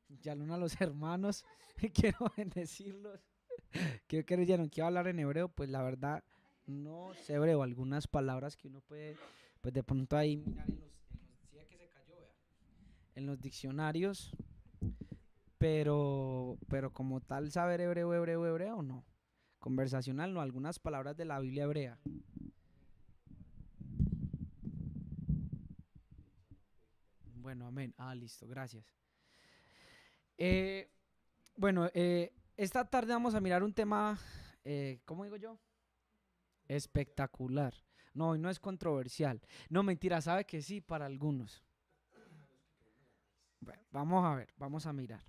Shalom a los hermanos. Quiero bendecirlos. No quiero hablar en hebreo, pues la verdad no sé hebreo. Algunas palabras que uno puede, pues de pronto ahí mirar sí, que se cayó, vea, en los diccionarios, pero como tal saber hebreo no. Conversacional no, algunas palabras de la Biblia hebrea. Bueno, amén. Listo, gracias. Eh, esta tarde vamos a mirar un tema, ¿cómo digo yo? Espectacular. No, y no es controversial. No, mentira, sabe que sí para algunos. Bueno, vamos a ver, vamos a mirar.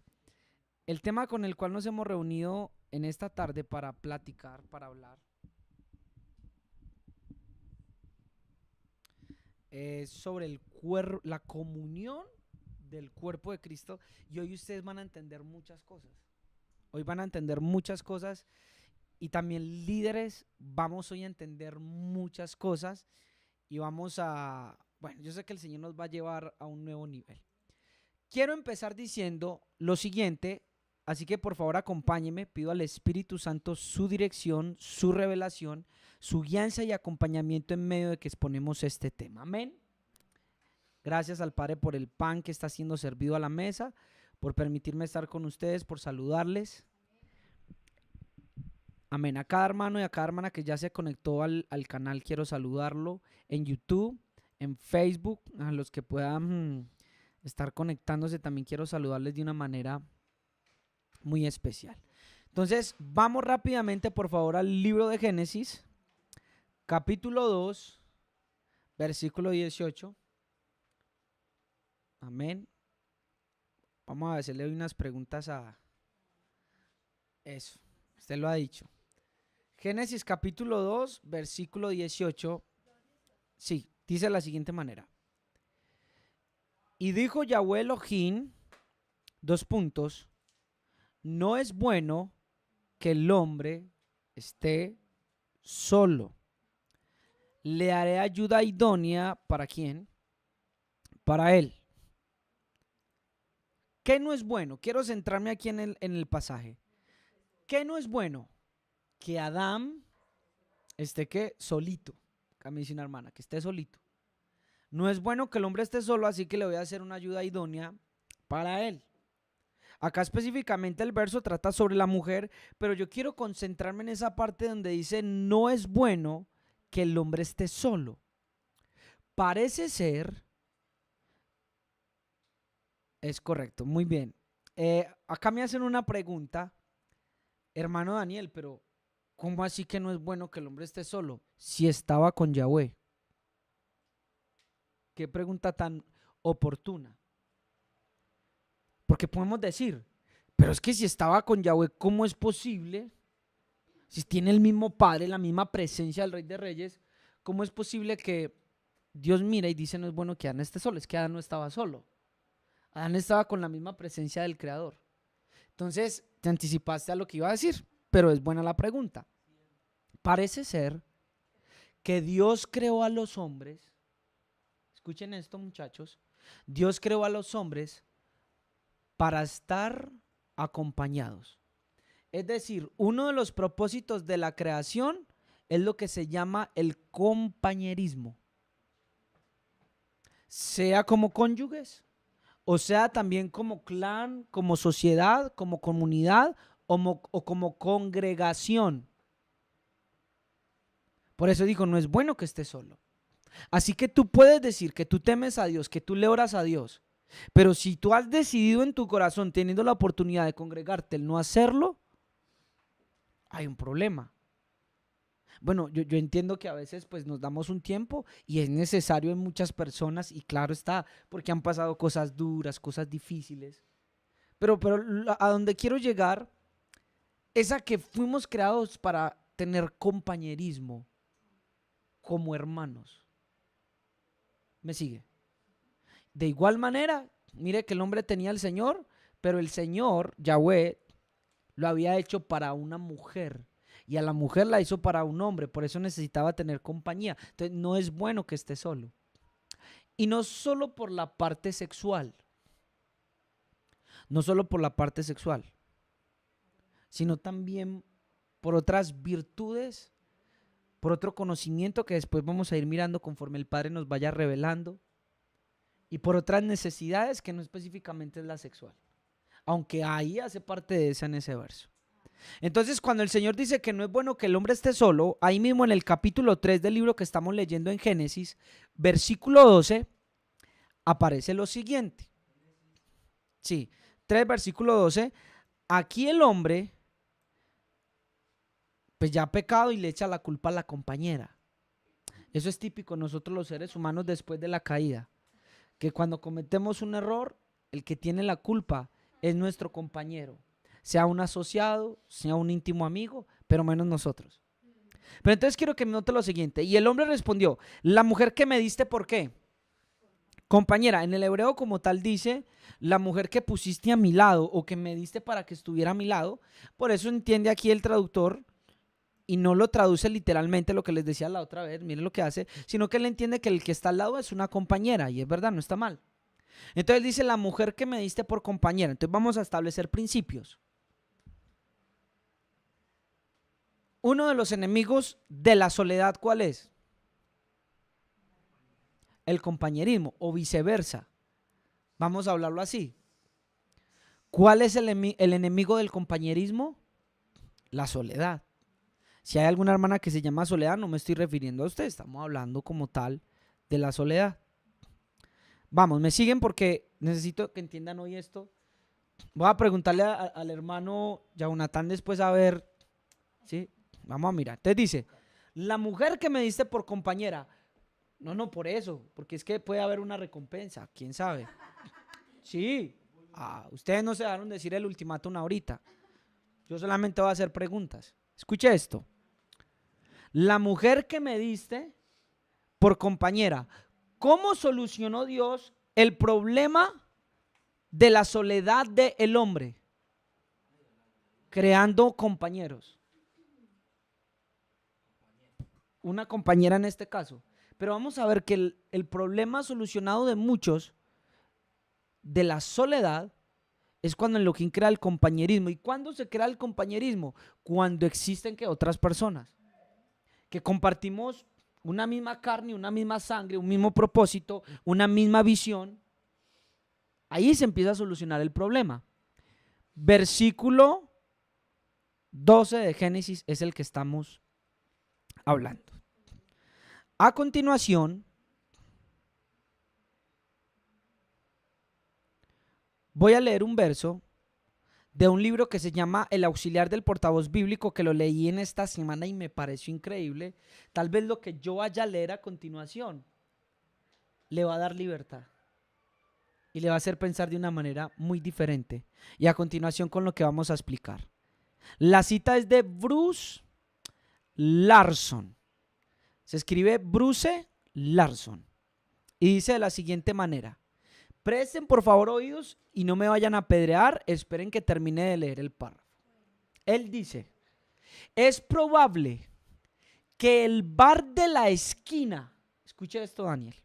El tema con el cual nos hemos reunido en esta tarde para platicar, para hablar, es sobre la comunión del cuerpo de Cristo. Y hoy ustedes van a entender muchas cosas. Hoy van a entender muchas cosas y también líderes vamos hoy a entender muchas cosas y vamos a, bueno, yo sé que el Señor nos va a llevar a un nuevo nivel. Quiero empezar diciendo lo siguiente, así que por favor acompáñeme, pido al Espíritu Santo su dirección, su revelación, su guianza y acompañamiento en medio de que exponemos este tema. Amén. Gracias al Padre por el pan que está siendo servido a la mesa, por permitirme estar con ustedes, por saludarles. Amén. A cada hermano y a cada hermana que ya se conectó al canal, quiero saludarlo en YouTube, en Facebook, a los que puedan estar conectándose, también quiero saludarles de una manera muy especial. Entonces, vamos rápidamente, por favor, al libro de Génesis, capítulo 2, versículo 18. Amén. Vamos a hacerle unas preguntas a eso. Usted lo ha dicho. Génesis capítulo 2, versículo 18. Sí, dice de la siguiente manera. Y dijo Yahweh Elohim, dos puntos, no es bueno que el hombre esté solo. Le haré ayuda idónea, ¿para quién? Para él. ¿Qué no es bueno? Quiero centrarme aquí en el pasaje. ¿Qué no es bueno? Que Adán esté ¿qué? Solito. Acá me dice una hermana, que esté solito. No es bueno que el hombre esté solo, así que le voy a hacer una ayuda idónea para él. Acá específicamente el verso trata sobre la mujer, pero yo quiero concentrarme en esa parte donde dice no es bueno que el hombre esté solo. Parece ser, es correcto, muy bien. Acá me hacen una pregunta, hermano Daniel, pero ¿cómo así que no es bueno que el hombre esté solo? Si estaba con Yahweh. Qué pregunta tan oportuna. Porque podemos decir, pero es que si estaba con Yahweh, ¿cómo es posible? Si tiene el mismo Padre, la misma presencia del Rey de Reyes, ¿cómo es posible que Dios mira y dice no es bueno que Adán esté solo? Es que Adán no estaba solo. Adán estaba con la misma presencia del Creador. Entonces, te anticipaste a lo que iba a decir, pero es buena la pregunta. Parece ser que Dios creó a los hombres, escuchen esto muchachos, Dios creó a los hombres para estar acompañados. Es decir, uno de los propósitos de la creación es lo que se llama el compañerismo. Sea como cónyuges, o sea también como clan, como sociedad, como comunidad o como congregación. Por eso digo, no es bueno que estés solo. Así que tú puedes decir que tú temes a Dios, que tú le oras a Dios, pero si tú has decidido en tu corazón, teniendo la oportunidad de congregarte, el no hacerlo, hay un problema. Bueno, yo entiendo que a veces pues nos damos un tiempo y es necesario en muchas personas y claro está, porque han pasado cosas duras, cosas difíciles. Pero a donde quiero llegar es a que fuimos creados para tener compañerismo como hermanos. ¿Me sigue? De igual manera, mire que el hombre tenía al Señor, pero el Señor, Yahweh, lo había hecho para una mujer. Y a la mujer la hizo para un hombre, por eso necesitaba tener compañía. Entonces no es bueno que esté solo. Y no solo por la parte sexual, no solo por la parte sexual, sino también por otras virtudes, por otro conocimiento que después vamos a ir mirando conforme el Padre nos vaya revelando, y por otras necesidades que no específicamente es la sexual, aunque ahí hace parte de esa en ese verso. Entonces, cuando el Señor dice que no es bueno que el hombre esté solo, ahí mismo en el capítulo 3 del libro que estamos leyendo en Génesis, versículo 12, aparece lo siguiente. Sí, 3 versículo 12. Aquí el hombre, pues ya ha pecado y le echa la culpa a la compañera. Eso es típico nosotros los seres humanos después de la caída, que cuando cometemos un error, el que tiene la culpa es nuestro compañero, sea un asociado, sea un íntimo amigo, pero menos nosotros. Pero entonces quiero que me note lo siguiente. Y el hombre respondió, la mujer que me diste, ¿por qué? Compañera, en el hebreo como tal dice, la mujer que pusiste a mi lado o que me diste para que estuviera a mi lado. Por eso entiende aquí el traductor y no lo traduce literalmente lo que les decía la otra vez, miren lo que hace, sino que él entiende que el que está al lado es una compañera y es verdad, no está mal. Entonces dice la mujer que me diste por compañera. Entonces vamos a establecer principios. Uno de los enemigos de la soledad, ¿cuál es? El compañerismo o viceversa. Vamos a hablarlo así. ¿Cuál es el enemigo del compañerismo? La soledad. Si hay alguna hermana que se llama Soledad, no me estoy refiriendo a usted, estamos hablando como tal de la soledad. Vamos, me siguen porque necesito que entiendan hoy esto. Voy a preguntarle al hermano Yaunatán después a ver, ¿sí? Vamos a mirar. Entonces dice, la mujer que me diste por compañera. No, por eso, porque es que puede haber una recompensa, quién sabe. Sí, ustedes no se dejaron decir el ultimátum ahorita. Yo solamente voy a hacer preguntas. Escuche esto. La mujer que me diste por compañera, ¿cómo solucionó Dios el problema de la soledad del hombre? Creando compañeros. Una compañera en este caso. Pero vamos a ver que el problema solucionado de muchos de la soledad es cuando Elohim crea el compañerismo. ¿Y cuándo se crea el compañerismo? Cuando existen que otras personas que compartimos una misma carne, una misma sangre, un mismo propósito, una misma visión. Ahí se empieza a solucionar el problema. Versículo 12 de Génesis es el que estamos hablando. A continuación, voy a leer un verso de un libro que se llama El auxiliar del portavoz bíblico, que lo leí en esta semana y me pareció increíble. Tal vez lo que yo vaya a leer a continuación le va a dar libertad y le va a hacer pensar de una manera muy diferente. Y a continuación con lo que vamos a explicar. La cita es de Bruce Larson. Se escribe Bruce Larson y dice de la siguiente manera: presten por favor oídos y no me vayan a apedrear, esperen que termine de leer el párrafo. Él dice, es probable que el bar de la esquina, escuche esto Daniel,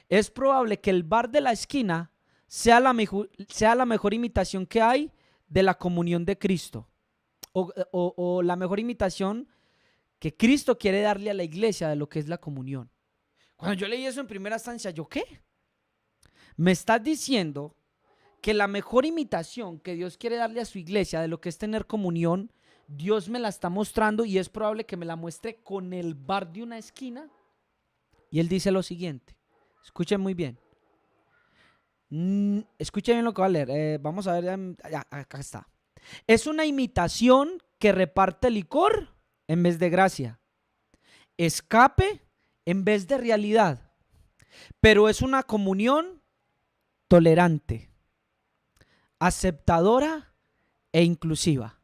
es probable que el bar de la esquina sea la mejor imitación que hay de la comunión de Cristo o la mejor imitación que Cristo quiere darle a la iglesia de lo que es la comunión. Cuando yo leí eso en primera instancia, ¿yo qué? Me estás diciendo que la mejor imitación que Dios quiere darle a su iglesia de lo que es tener comunión, Dios me la está mostrando y es probable que me la muestre con el bar de una esquina. Y él dice lo siguiente, escuchen muy bien. Escuchen bien lo que va a leer. Vamos a ver, acá está. Es una imitación que reparte licor en vez de gracia, escape en vez de realidad, pero es una comunión tolerante, aceptadora e inclusiva.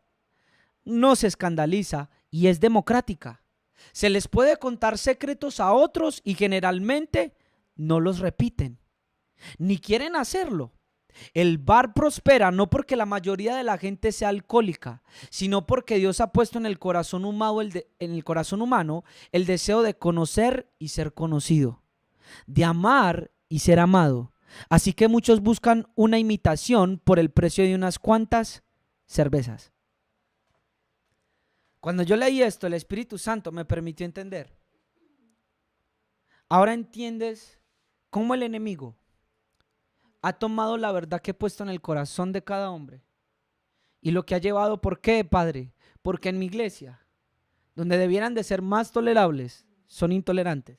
No se escandaliza y es democrática. Se les puede contar secretos a otros y generalmente no los repiten, ni quieren hacerlo. El bar prospera no porque la mayoría de la gente sea alcohólica, sino porque Dios ha puesto en el corazón humano el deseo de conocer y ser conocido, de amar y ser amado, Así que muchos buscan una imitación por el precio de unas cuantas cervezas. Cuando yo leí esto, el Espíritu Santo me permitió entender. Ahora entiendes cómo el enemigo ha tomado la verdad que he puesto en el corazón de cada hombre y lo que ha llevado. ¿Por qué, Padre? Porque en mi iglesia, donde debieran de ser más tolerables, son intolerantes.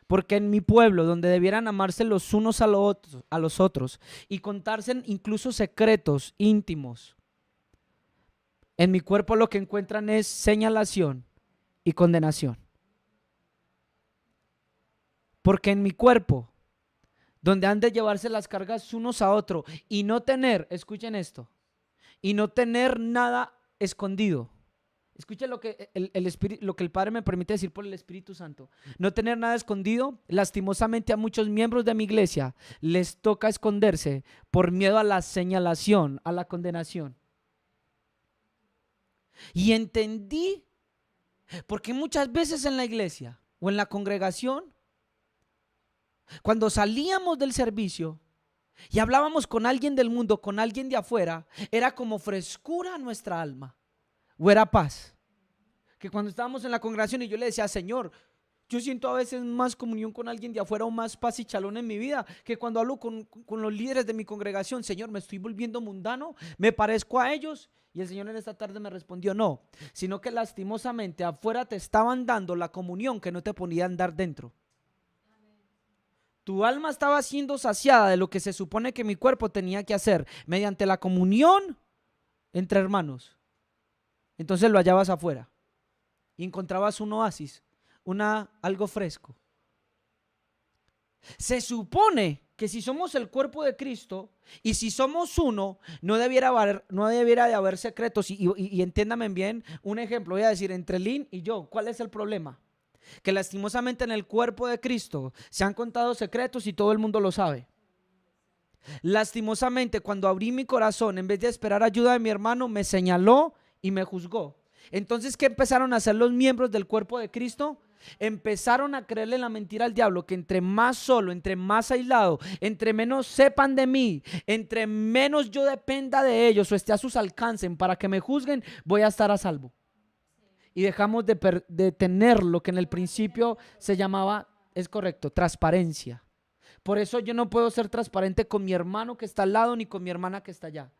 Porque en mi pueblo, donde debieran amarse los unos a los otros y contarse incluso secretos íntimos, en mi cuerpo lo que encuentran es señalación y condenación. Porque en mi cuerpo, donde han de llevarse las cargas unos a otros y no tener, escuchen esto, y no tener nada escondido. Escuchen lo que lo que el Padre me permite decir por el Espíritu Santo. No tener nada escondido. Lastimosamente a muchos miembros de mi iglesia les toca esconderse por miedo a la señalación, a la condenación. Y entendí, porque muchas veces en la iglesia o en la congregación, cuando salíamos del servicio y hablábamos con alguien del mundo, con alguien de afuera, era como frescura a nuestra alma o era paz. Que cuando estábamos en la congregación y yo le decía, Señor, yo siento a veces más comunión con alguien de afuera o más paz y chalón en mi vida que cuando hablo con los líderes de mi congregación. Señor, me estoy volviendo mundano, me parezco a ellos. Y el Señor en esta tarde me respondió, no, sino que lastimosamente afuera te estaban dando la comunión que no te podían dar dentro. Tu alma estaba siendo saciada de lo que se supone que mi cuerpo tenía que hacer mediante la comunión entre hermanos. Entonces lo hallabas afuera y encontrabas un oasis, algo fresco. Se supone que si somos el cuerpo de Cristo y si somos uno, no debiera de haber secretos. Y entiéndame bien, un ejemplo, voy a decir, entre Lynn y yo, ¿cuál es el problema? Que lastimosamente en el cuerpo de Cristo se han contado secretos y todo el mundo lo sabe. Lastimosamente, cuando abrí mi corazón, en vez de esperar ayuda de mi hermano, me señaló y me juzgó. Entonces, ¿qué empezaron a hacer los miembros del cuerpo de Cristo? Empezaron a creerle la mentira al diablo, que entre más solo, entre más aislado, entre menos sepan de mí, entre menos yo dependa de ellos o esté a sus alcances para que me juzguen, voy a estar a salvo. Y dejamos de tener lo que en el principio se llamaba, es correcto, transparencia. Por eso yo no puedo ser transparente con mi hermano que está al lado ni con mi hermana que está allá.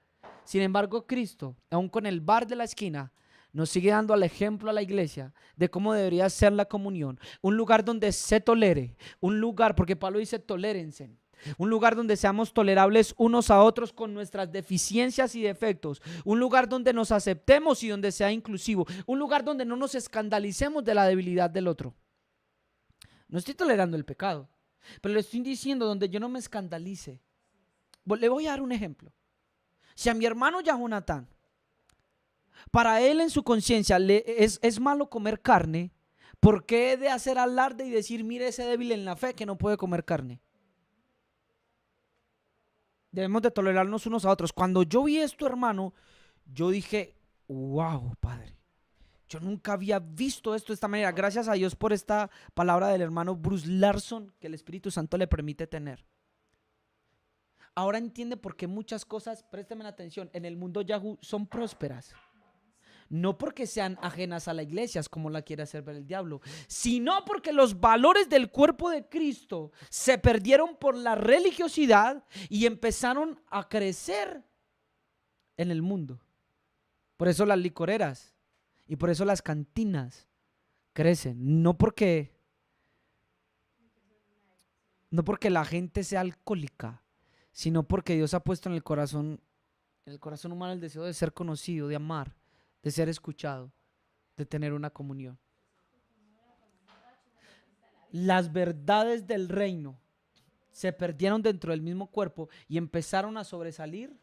Sin embargo, Cristo, aún con el bar de la esquina, nos sigue dando el ejemplo a la iglesia de cómo debería ser la comunión. Un lugar donde se tolere, un lugar, porque Pablo dice tolérense. Un lugar donde seamos tolerables unos a otros con nuestras deficiencias y defectos. Un lugar donde nos aceptemos y donde sea inclusivo. Un lugar donde no nos escandalicemos de la debilidad del otro. No estoy tolerando el pecado, pero le estoy diciendo donde yo no me escandalice. Le voy a dar un ejemplo. Si a mi hermano Yahonatán, para él en su conciencia es malo comer carne, ¿por qué he de hacer alarde y decir, mire ese débil en la fe que no puede comer carne? Debemos de tolerarnos unos a otros. Cuando yo vi esto, hermano, yo dije, wow, Padre, yo nunca había visto esto de esta manera. Gracias a Dios por esta palabra del hermano Bruce Larson que el Espíritu Santo le permite tener. Ahora entiende por qué muchas cosas, présteme atención, en el mundo Yahoo son prósperas. No porque sean ajenas a la iglesia, como la quiere hacer ver el diablo, sino porque los valores del cuerpo de Cristo se perdieron por la religiosidad y empezaron a crecer en el mundo. Por eso las licoreras y por eso las cantinas crecen, no porque la gente sea alcohólica, sino porque Dios ha puesto en el corazón humano el deseo de ser conocido, de amar, de ser escuchado, de tener una comunión. Las verdades del reino se perdieron dentro del mismo cuerpo y empezaron a sobresalir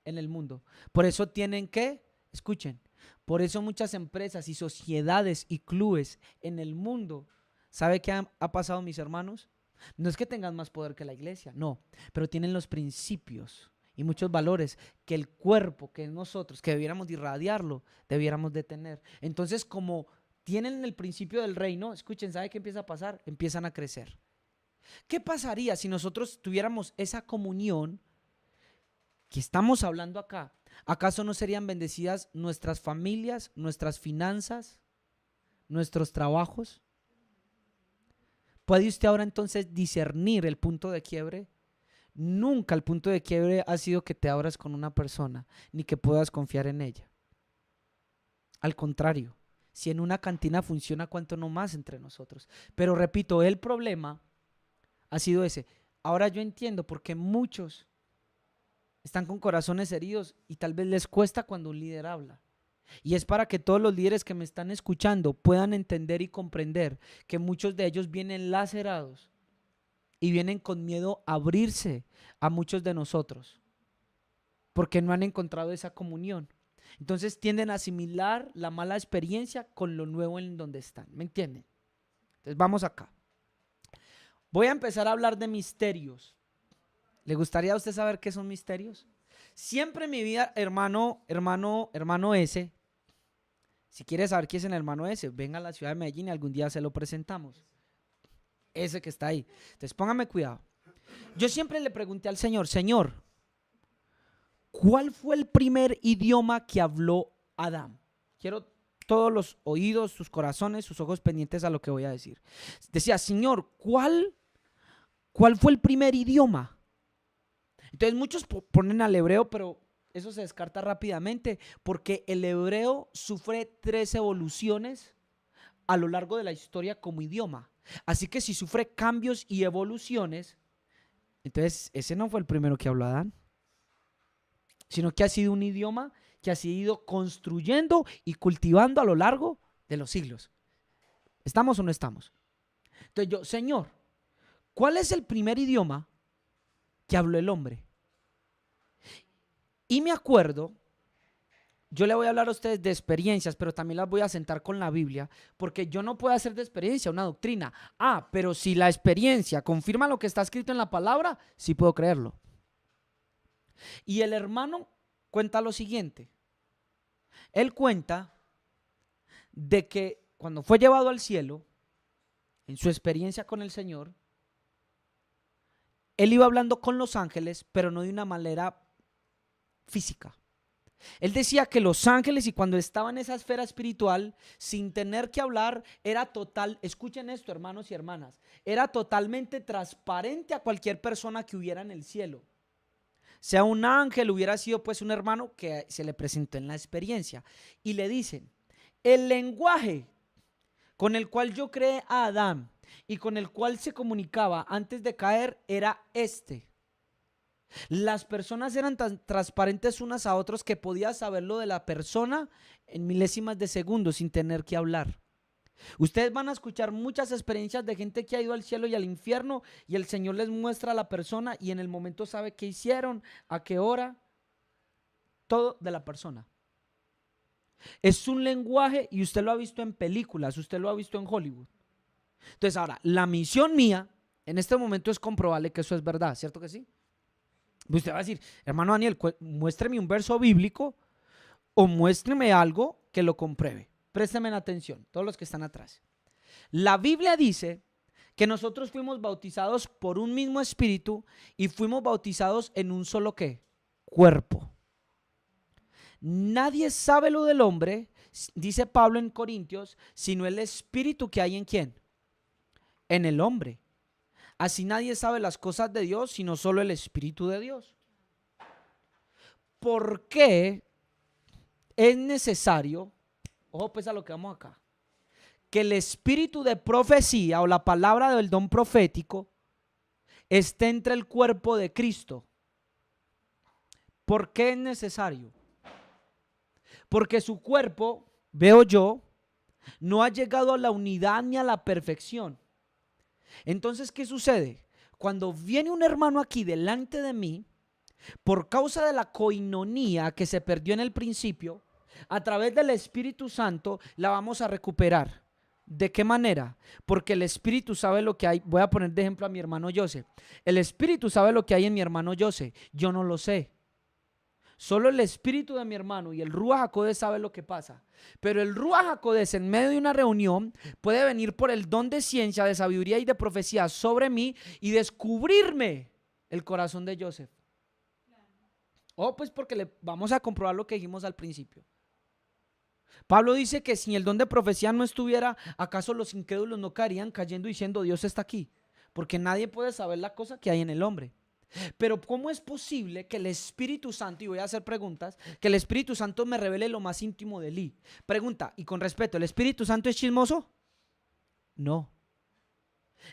en el mundo. Por eso tienen que, escuchen, por eso muchas empresas y sociedades y clubes en el mundo, ¿sabe qué ha pasado, mis hermanos? No es que tengan más poder que la iglesia, no, pero tienen los principios y muchos valores que el cuerpo, que nosotros, que debiéramos de irradiarlo, debiéramos de tener. Entonces, como tienen el principio del reino, escuchen, ¿sabe qué empieza a pasar? Empiezan a crecer. ¿Qué pasaría si nosotros tuviéramos esa comunión que estamos hablando acá? ¿Acaso no serían bendecidas nuestras familias, nuestras finanzas, nuestros trabajos? ¿Puede usted ahora entonces discernir el punto de quiebre? Nunca el punto de quiebre ha sido que te abras con una persona, ni que puedas confiar en ella. Al contrario, si en una cantina funciona, cuánto no más entre nosotros. Pero repito, el problema ha sido ese. Ahora yo entiendo por qué muchos están con corazones heridos y tal vez les cuesta cuando un líder habla. Y es para que todos los líderes que me están escuchando puedan entender y comprender que muchos de ellos vienen lacerados y vienen con miedo a abrirse a muchos de nosotros porque no han encontrado esa comunión. Entonces tienden a asimilar la mala experiencia con lo nuevo en donde están. ¿Me entienden? Entonces vamos acá. Voy a empezar a hablar de misterios. ¿Le gustaría a usted saber qué son misterios? Siempre en mi vida, hermano S, si quiere saber quién es el hermano S, venga a la ciudad de Medellín y algún día se lo presentamos. Ese que está ahí. Entonces póngame cuidado. Yo siempre le pregunté al Señor, Señor, ¿cuál fue el primer idioma que habló Adán? Quiero todos los oídos, sus corazones, sus ojos pendientes a lo que voy a decir. Decía, Señor, ¿cuál fue el primer idioma? Entonces muchos ponen al hebreo, pero eso se descarta rápidamente porque el hebreo sufre 3 evoluciones a lo largo de la historia como idioma. Así que si sufre cambios y evoluciones, entonces ese no fue el primero que habló Adán, sino que ha sido un idioma que ha sido ido construyendo y cultivando a lo largo de los siglos. ¿Estamos o no estamos? Entonces yo, Señor, ¿cuál es el primer idioma que habló el hombre? Y me acuerdo, yo le voy a hablar a ustedes de experiencias, pero también las voy a sentar con la Biblia, porque yo no puedo hacer de experiencia una doctrina. Pero si la experiencia confirma lo que está escrito en la palabra, sí puedo creerlo. Y el hermano cuenta lo siguiente. Él cuenta de que cuando fue llevado al cielo, en su experiencia con el Señor, él iba hablando con los ángeles, pero no de una manera física. Él decía que los ángeles, y cuando estaba en esa esfera espiritual, sin tener que hablar, era total, escuchen esto, hermanos y hermanas, era totalmente transparente a cualquier persona que hubiera en el cielo. Sea un ángel, hubiera sido pues un hermano que se le presentó en la experiencia. Y le dicen, el lenguaje con el cual yo creé a Adán y con el cual se comunicaba antes de caer era este. Las personas eran tan transparentes unas a otras que podías saberlo de la persona en milésimas de segundos sin tener que hablar. Ustedes van a escuchar muchas experiencias de gente que ha ido al cielo y al infierno y el Señor les muestra a la persona y en el momento sabe qué hicieron, a qué hora, todo de la persona. Es un lenguaje y usted lo ha visto en películas, usted lo ha visto en Hollywood. Entonces ahora, la misión mía en este momento es comprobarle que eso es verdad, ¿cierto que sí? Usted va a decir, hermano Daniel, muéstreme un verso bíblico o muéstreme algo que lo compruebe. Présteme atención, todos los que están atrás. La Biblia dice que nosotros fuimos bautizados por un mismo espíritu y fuimos bautizados en un solo ¿qué? Cuerpo. Nadie sabe lo del hombre, dice Pablo en Corintios, sino el espíritu que hay en ¿quién? En el hombre. Así nadie sabe las cosas de Dios, sino solo el Espíritu de Dios. ¿Por qué es necesario, ojo pues a lo que vamos acá, que el espíritu de profecía o la palabra del don profético esté entre el cuerpo de Cristo? ¿Por qué es necesario? Porque su cuerpo, veo yo, no ha llegado a la unidad ni a la perfección. Entonces, ¿qué sucede? Cuando viene un hermano aquí delante de mí, por causa de la coinonía que se perdió en el principio, a través del Espíritu Santo la vamos a recuperar. ¿De qué manera? Porque el Espíritu sabe lo que hay. Voy a poner de ejemplo a mi hermano José. El Espíritu sabe lo que hay en mi hermano José. Yo no lo sé. Solo el espíritu de mi hermano y el Ruach HaKodesh sabe lo que pasa. Pero el Ruach HaKodesh en medio de una reunión puede venir por el don de ciencia, de sabiduría y de profecía sobre mí y descubrirme el corazón de Joseph. Pues porque vamos a comprobar lo que dijimos al principio. Pablo dice que si el don de profecía no estuviera, ¿acaso los incrédulos no caerían cayendo diciendo Dios está aquí? Porque nadie puede saber la cosa que hay en el hombre. Pero ¿cómo es posible que el Espíritu Santo, y voy a hacer preguntas, que el Espíritu Santo me revele lo más íntimo de Lee? Pregunta, y con respeto, ¿el Espíritu Santo es chismoso? No.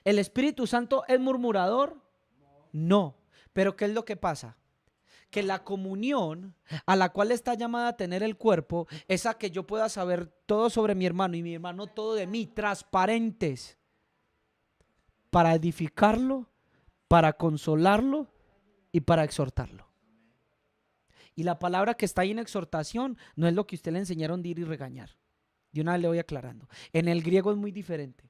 ¿El Espíritu Santo es murmurador? No. Pero ¿qué es lo que pasa? Que la comunión a la cual está llamada a tener el cuerpo es a que yo pueda saber todo sobre mi hermano y mi hermano todo de mí, transparentes, para edificarlo, para consolarlo y para exhortarlo. Y la palabra que está ahí en exhortación no es lo que usted le enseñaron de ir y regañar. De una vez le voy aclarando. En el griego es muy diferente.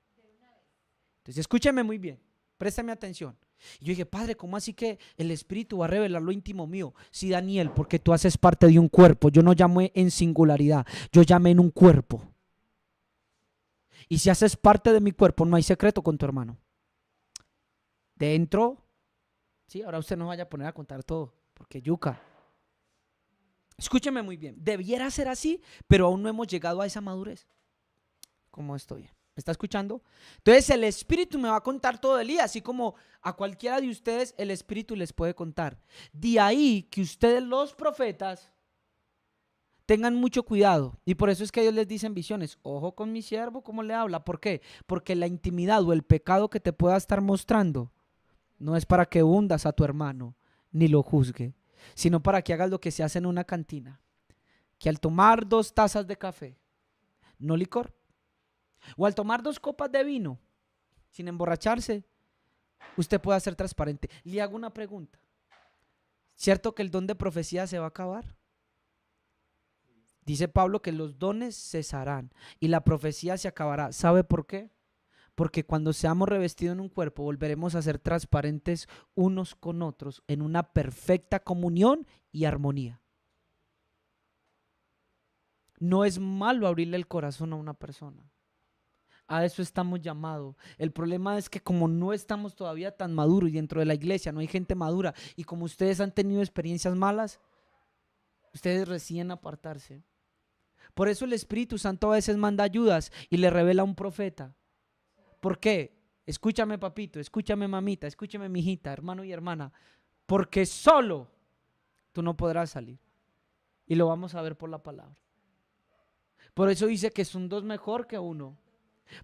Entonces escúcheme muy bien, préstame atención. Y yo dije, Padre, ¿cómo así que el Espíritu va a revelar lo íntimo mío? Sí, Daniel, porque tú haces parte de un cuerpo. Yo no llamo en singularidad, yo llamé en un cuerpo. Y si haces parte de mi cuerpo, no hay secreto con tu hermano. Dentro, sí, ahora usted no vaya a poner a contar todo, porque yuca. Escúcheme muy bien, debiera ser así, pero aún no hemos llegado a esa madurez. ¿Cómo estoy? ¿Me está escuchando? Entonces el Espíritu me va a contar todo el día, así como a cualquiera de ustedes el Espíritu les puede contar. De ahí que ustedes los profetas tengan mucho cuidado. Y por eso es que Dios les dice en visiones, ojo con mi siervo, ¿cómo le habla? ¿Por qué? Porque la intimidad o el pecado que te pueda estar mostrando no es para que hundas a tu hermano ni lo juzgue, sino para que hagas lo que se hace en una cantina, que al tomar 2 tazas de café, no licor, o al tomar 2 copas de vino, sin emborracharse, usted pueda ser transparente. Le hago una pregunta. ¿Cierto que el don de profecía se va a acabar? Dice Pablo que los dones cesarán y la profecía se acabará. ¿Sabe por qué? Porque cuando seamos revestidos en un cuerpo, volveremos a ser transparentes unos con otros en una perfecta comunión y armonía. No es malo abrirle el corazón a una persona. A eso estamos llamados. El problema es que como no estamos todavía tan maduros y dentro de la iglesia no hay gente madura y como ustedes han tenido experiencias malas, ustedes deciden apartarse. Por eso el Espíritu Santo a veces manda ayudas y le revela a un profeta. ¿Por qué? Escúchame, papito, escúchame, mamita, escúchame, mijita, hermano y hermana. Porque solo tú no podrás salir. Y lo vamos a ver por la palabra. Por eso dice que son 2 mejor que 1.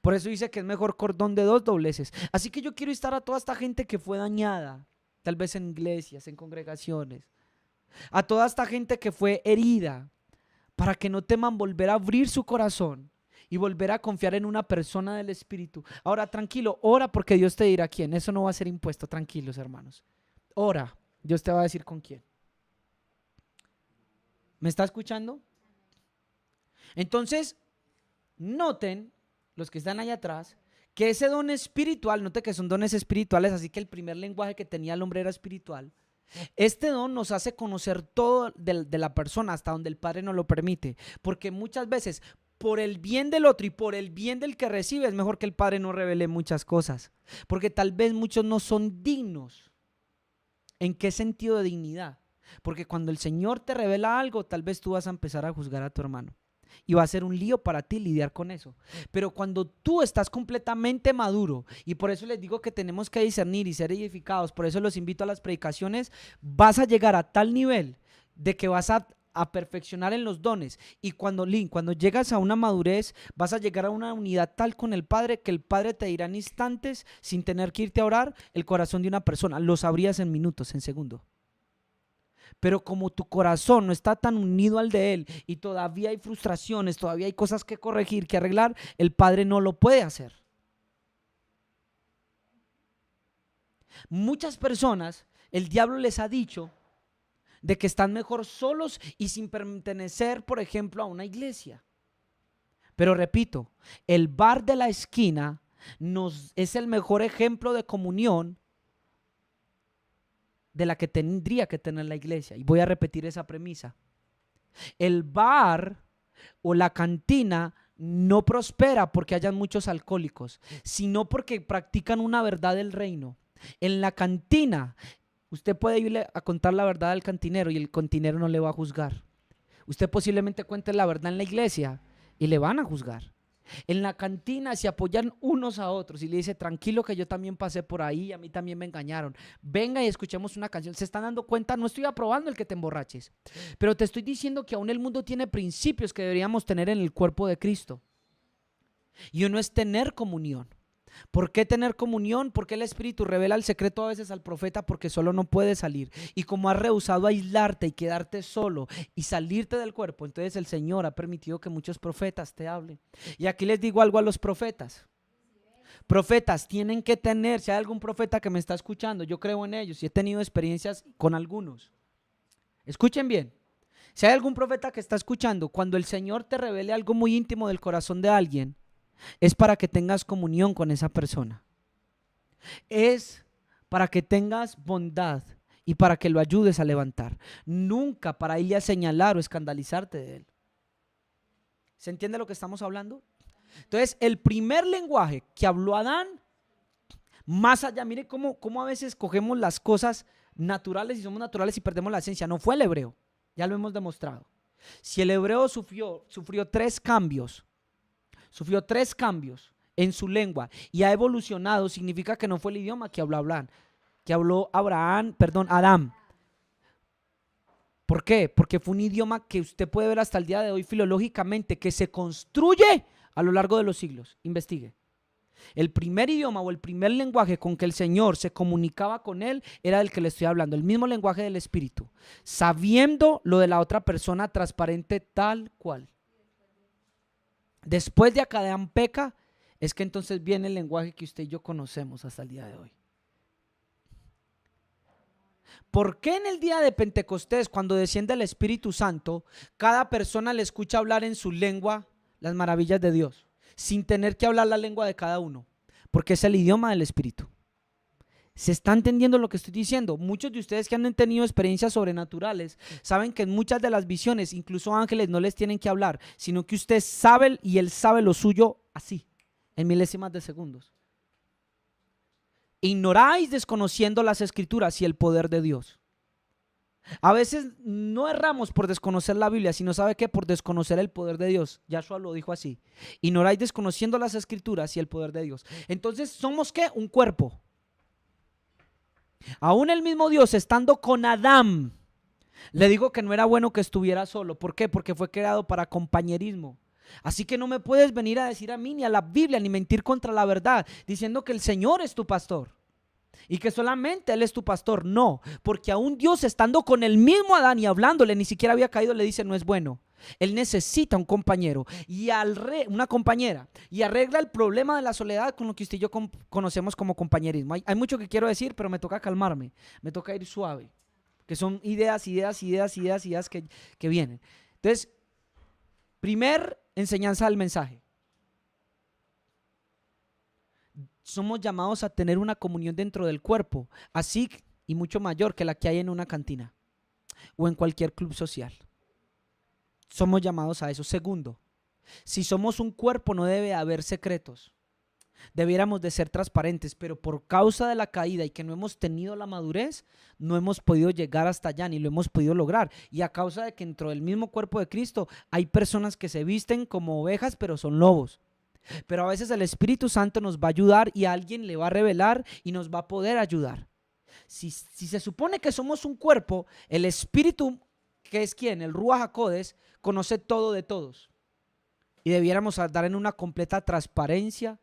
Por eso dice que es mejor cordón de 2 dobleces. Así que yo quiero estar a toda esta gente que fue dañada, tal vez en iglesias, en congregaciones, a toda esta gente que fue herida, para que no teman volver a abrir su corazón y volver a confiar en una persona del Espíritu. Ahora, tranquilo, ora porque Dios te dirá quién. Eso no va a ser impuesto, tranquilos, hermanos. Ora, Dios te va a decir con quién. ¿Me está escuchando? Entonces, noten, los que están allá atrás, que ese don espiritual, note que son dones espirituales, así que el primer lenguaje que tenía el hombre era espiritual. Este don nos hace conocer todo de la persona hasta donde el Padre nos lo permite, porque muchas veces por el bien del otro y por el bien del que recibe es mejor que el Padre no revele muchas cosas, porque tal vez muchos no son dignos. ¿En qué sentido de dignidad? Porque cuando el Señor te revela algo, tal vez tú vas a empezar a juzgar a tu hermano. Y va a ser un lío para ti lidiar con eso. Pero cuando tú estás completamente maduro, y por eso les digo que tenemos que discernir y ser edificados, por eso los invito a las predicaciones, vas a llegar a tal nivel de que vas a perfeccionar en los dones. Y cuando llegas a una madurez, vas a llegar a una unidad tal con el Padre que el Padre te dirá en instantes, sin tener que irte a orar, el corazón de una persona. Lo sabrías en minutos, en segundos. Pero como tu corazón no está tan unido al de Él y todavía hay frustraciones, todavía hay cosas que corregir, que arreglar, el Padre no lo puede hacer. Muchas personas, el diablo les ha dicho de que están mejor solos y sin pertenecer, por ejemplo, a una iglesia. Pero repito, el bar de la esquina es el mejor ejemplo de comunión de la que tendría que tener la iglesia. Y voy a repetir esa premisa. El bar o la cantina no prospera porque hayan muchos alcohólicos, sino porque practican una verdad del reino. En la cantina, usted puede irle a contar la verdad al cantinero y el cantinero no le va a juzgar. Usted posiblemente cuente la verdad en la iglesia y le van a juzgar. En la cantina se apoyan unos a otros y le dice, tranquilo que yo también pasé por ahí, a mí también me engañaron. Venga y escuchemos una canción. ¿Se están dando cuenta? No estoy aprobando el que te emborraches, pero te estoy diciendo que aún el mundo tiene principios que deberíamos tener en el cuerpo de Cristo. Y uno es tener comunión. ¿Por qué tener comunión? Porque el Espíritu revela el secreto a veces al profeta porque solo no puede salir. Y como has rehusado aislarte y quedarte solo y salirte del cuerpo, entonces el Señor ha permitido que muchos profetas te hablen. Y aquí les digo algo a los profetas. Profetas tienen que tener, si hay algún profeta que me está escuchando, yo creo en ellos y he tenido experiencias con algunos. Escuchen bien. Si hay algún profeta que está escuchando, cuando el Señor te revele algo muy íntimo del corazón de alguien, es para que tengas comunión con esa persona. Es para que tengas bondad y para que lo ayudes a levantar. Nunca para irle a señalar o escandalizarte de él. ¿Se entiende lo que estamos hablando? Entonces, el primer lenguaje que habló Adán, más allá, mire cómo a veces cogemos las cosas naturales y somos naturales y perdemos la esencia. No fue el hebreo, ya lo hemos demostrado. Si el hebreo sufrió tres cambios en su lengua y ha evolucionado, significa que no fue el idioma que habló Adán. ¿Por qué? Porque fue un idioma que usted puede ver hasta el día de hoy filológicamente, que se construye a lo largo de los siglos. Investigue. El primer idioma o el primer lenguaje con que el Señor se comunicaba con él era el que le estoy hablando, el mismo lenguaje del Espíritu, sabiendo lo de la otra persona transparente tal cual. Después de que Adán peca, es que entonces viene el lenguaje que usted y yo conocemos hasta el día de hoy. ¿Por qué en el día de Pentecostés, cuando desciende el Espíritu Santo, cada persona le escucha hablar en su lengua las maravillas de Dios, sin tener que hablar la lengua de cada uno? Porque es el idioma del Espíritu. ¿Se está entendiendo lo que estoy diciendo? Muchos de ustedes que han tenido experiencias sobrenaturales saben que en muchas de las visiones, incluso ángeles no les tienen que hablar, sino que usted sabe y él sabe lo suyo así, en milésimas de segundos. Ignoráis desconociendo las escrituras y el poder de Dios. A veces no erramos por desconocer la Biblia, sino ¿sabe qué? Por desconocer el poder de Dios. Yahshua lo dijo así. Ignoráis desconociendo las escrituras y el poder de Dios. Entonces, ¿somos qué? Un cuerpo. Aún el mismo Dios, estando con Adán, le dijo que no era bueno que estuviera solo. ¿Por qué? Porque fue creado para compañerismo. Así que no me puedes venir a decir a mí, ni a la Biblia, ni mentir contra la verdad, diciendo que el Señor es tu pastor y que solamente Él es tu pastor. No, porque aún Dios, estando con el mismo Adán y hablándole, ni siquiera había caído, le dice: no es bueno. Él necesita un compañero y una compañera, y arregla el problema de la soledad con lo que usted y yo conocemos como compañerismo. Hay mucho que quiero decir, pero me toca calmarme, me toca ir suave, que son ideas que vienen. Entonces, primer enseñanza del mensaje: somos llamados a tener una comunión dentro del cuerpo, así y mucho mayor que la que hay en una cantina o en cualquier club social. Somos llamados a eso. Segundo, si somos un cuerpo no debe haber secretos. Debiéramos de ser transparentes, pero por causa de la caída y que no hemos tenido la madurez, no hemos podido llegar hasta allá, ni lo hemos podido lograr. Y a causa de que dentro del mismo cuerpo de Cristo hay personas que se visten como ovejas, pero son lobos. Pero a veces el Espíritu Santo nos va a ayudar y alguien le va a revelar y nos va a poder ayudar. Si se supone que somos un cuerpo, el Espíritu, que es quien, el Ruach HaKodesh, conoce todo de todos. Y debiéramos andar en una completa transparencia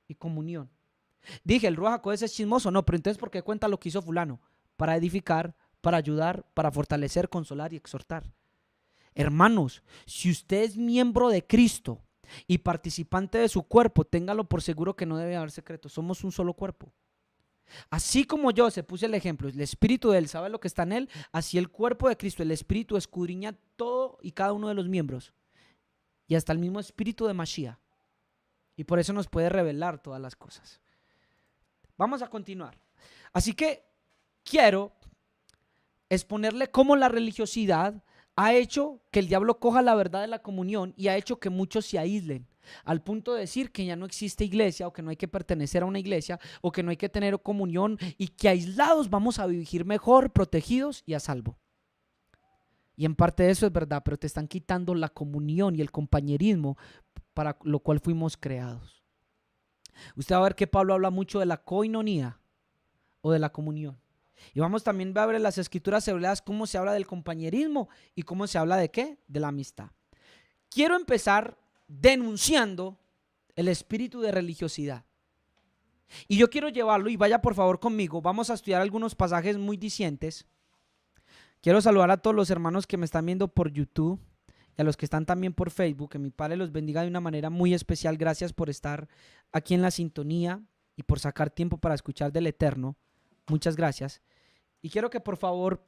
y comunión. Dije, el Ruach HaKodesh es chismoso, no, pero entonces ¿por qué cuenta lo que hizo fulano? Para edificar, para ayudar, para fortalecer, consolar y exhortar. Hermanos, si usted es miembro de Cristo y participante de su cuerpo, téngalo por seguro que no debe haber secretos. Somos un solo cuerpo. Así como yo se puse el ejemplo, el espíritu de él sabe lo que está en él, así el cuerpo de Cristo, el espíritu escudriña todo y cada uno de los miembros, y hasta el mismo espíritu de Mashiach, y por eso nos puede revelar todas las cosas. Vamos a continuar. Así que quiero exponerle cómo la religiosidad ha hecho que el diablo coja la verdad de la comunión y ha hecho que muchos se aíslen, al punto de decir que ya no existe iglesia o que no hay que pertenecer a una iglesia o que no hay que tener comunión y que aislados vamos a vivir mejor, protegidos y a salvo. Y en parte de eso es verdad, pero te están quitando la comunión y el compañerismo para lo cual fuimos creados. Usted va a ver que Pablo habla mucho de la koinonía o de la comunión. Y vamos también a ver en las escrituras hebreas cómo se habla del compañerismo y cómo se habla de ¿qué? De la amistad. Quiero empezar denunciando el espíritu de religiosidad. Y yo quiero llevarlo, y vaya por favor conmigo, vamos a estudiar algunos pasajes muy dicientes. Quiero saludar a todos los hermanos que me están viendo por YouTube y a los que están también por Facebook. Que mi Padre los bendiga de una manera muy especial. Gracias por estar aquí en la sintonía y por sacar tiempo para escuchar del Eterno. Muchas gracias. Y quiero que por favor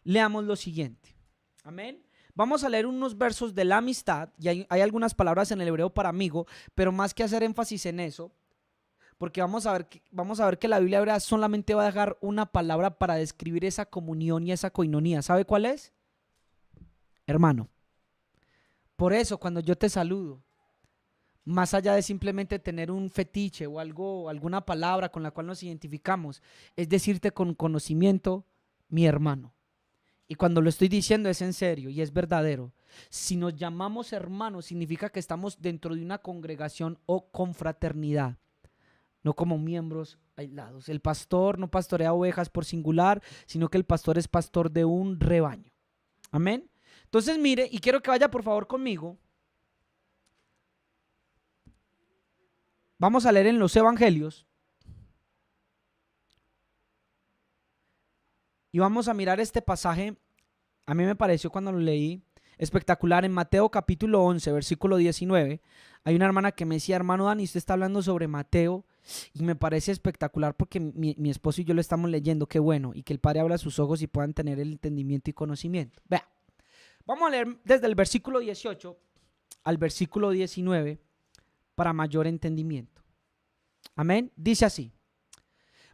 leamos lo siguiente. Amén. Vamos a leer unos versos de la amistad. Y hay algunas palabras en el hebreo para amigo, pero más que hacer énfasis en eso, porque vamos a ver que la Biblia hebrea solamente va a dejar una palabra para describir esa comunión y esa koinonía. ¿Sabe cuál es? Hermano. Por eso cuando yo te saludo, más allá de simplemente tener un fetiche o algo, alguna palabra con la cual nos identificamos, es decirte con conocimiento, mi hermano. Y cuando lo estoy diciendo es en serio y es verdadero. Si nos llamamos hermanos, significa que estamos dentro de una congregación o confraternidad, no como miembros aislados. El pastor no pastorea ovejas por singular, sino que el pastor es pastor de un rebaño. Amén. Entonces mire, y quiero que vaya por favor conmigo. Vamos a leer en los evangelios. Y vamos a mirar este pasaje. A mí me pareció cuando lo leí espectacular. En Mateo capítulo 11, versículo 19. Hay una hermana que me decía, hermano Dani, usted está hablando sobre Mateo. Y me parece espectacular porque mi esposo y yo lo estamos leyendo. Qué bueno. Y que el Padre abra sus ojos y puedan tener el entendimiento y conocimiento. Vea. Vamos a leer desde el versículo 18 al versículo 19 para mayor entendimiento. Amén. Dice así.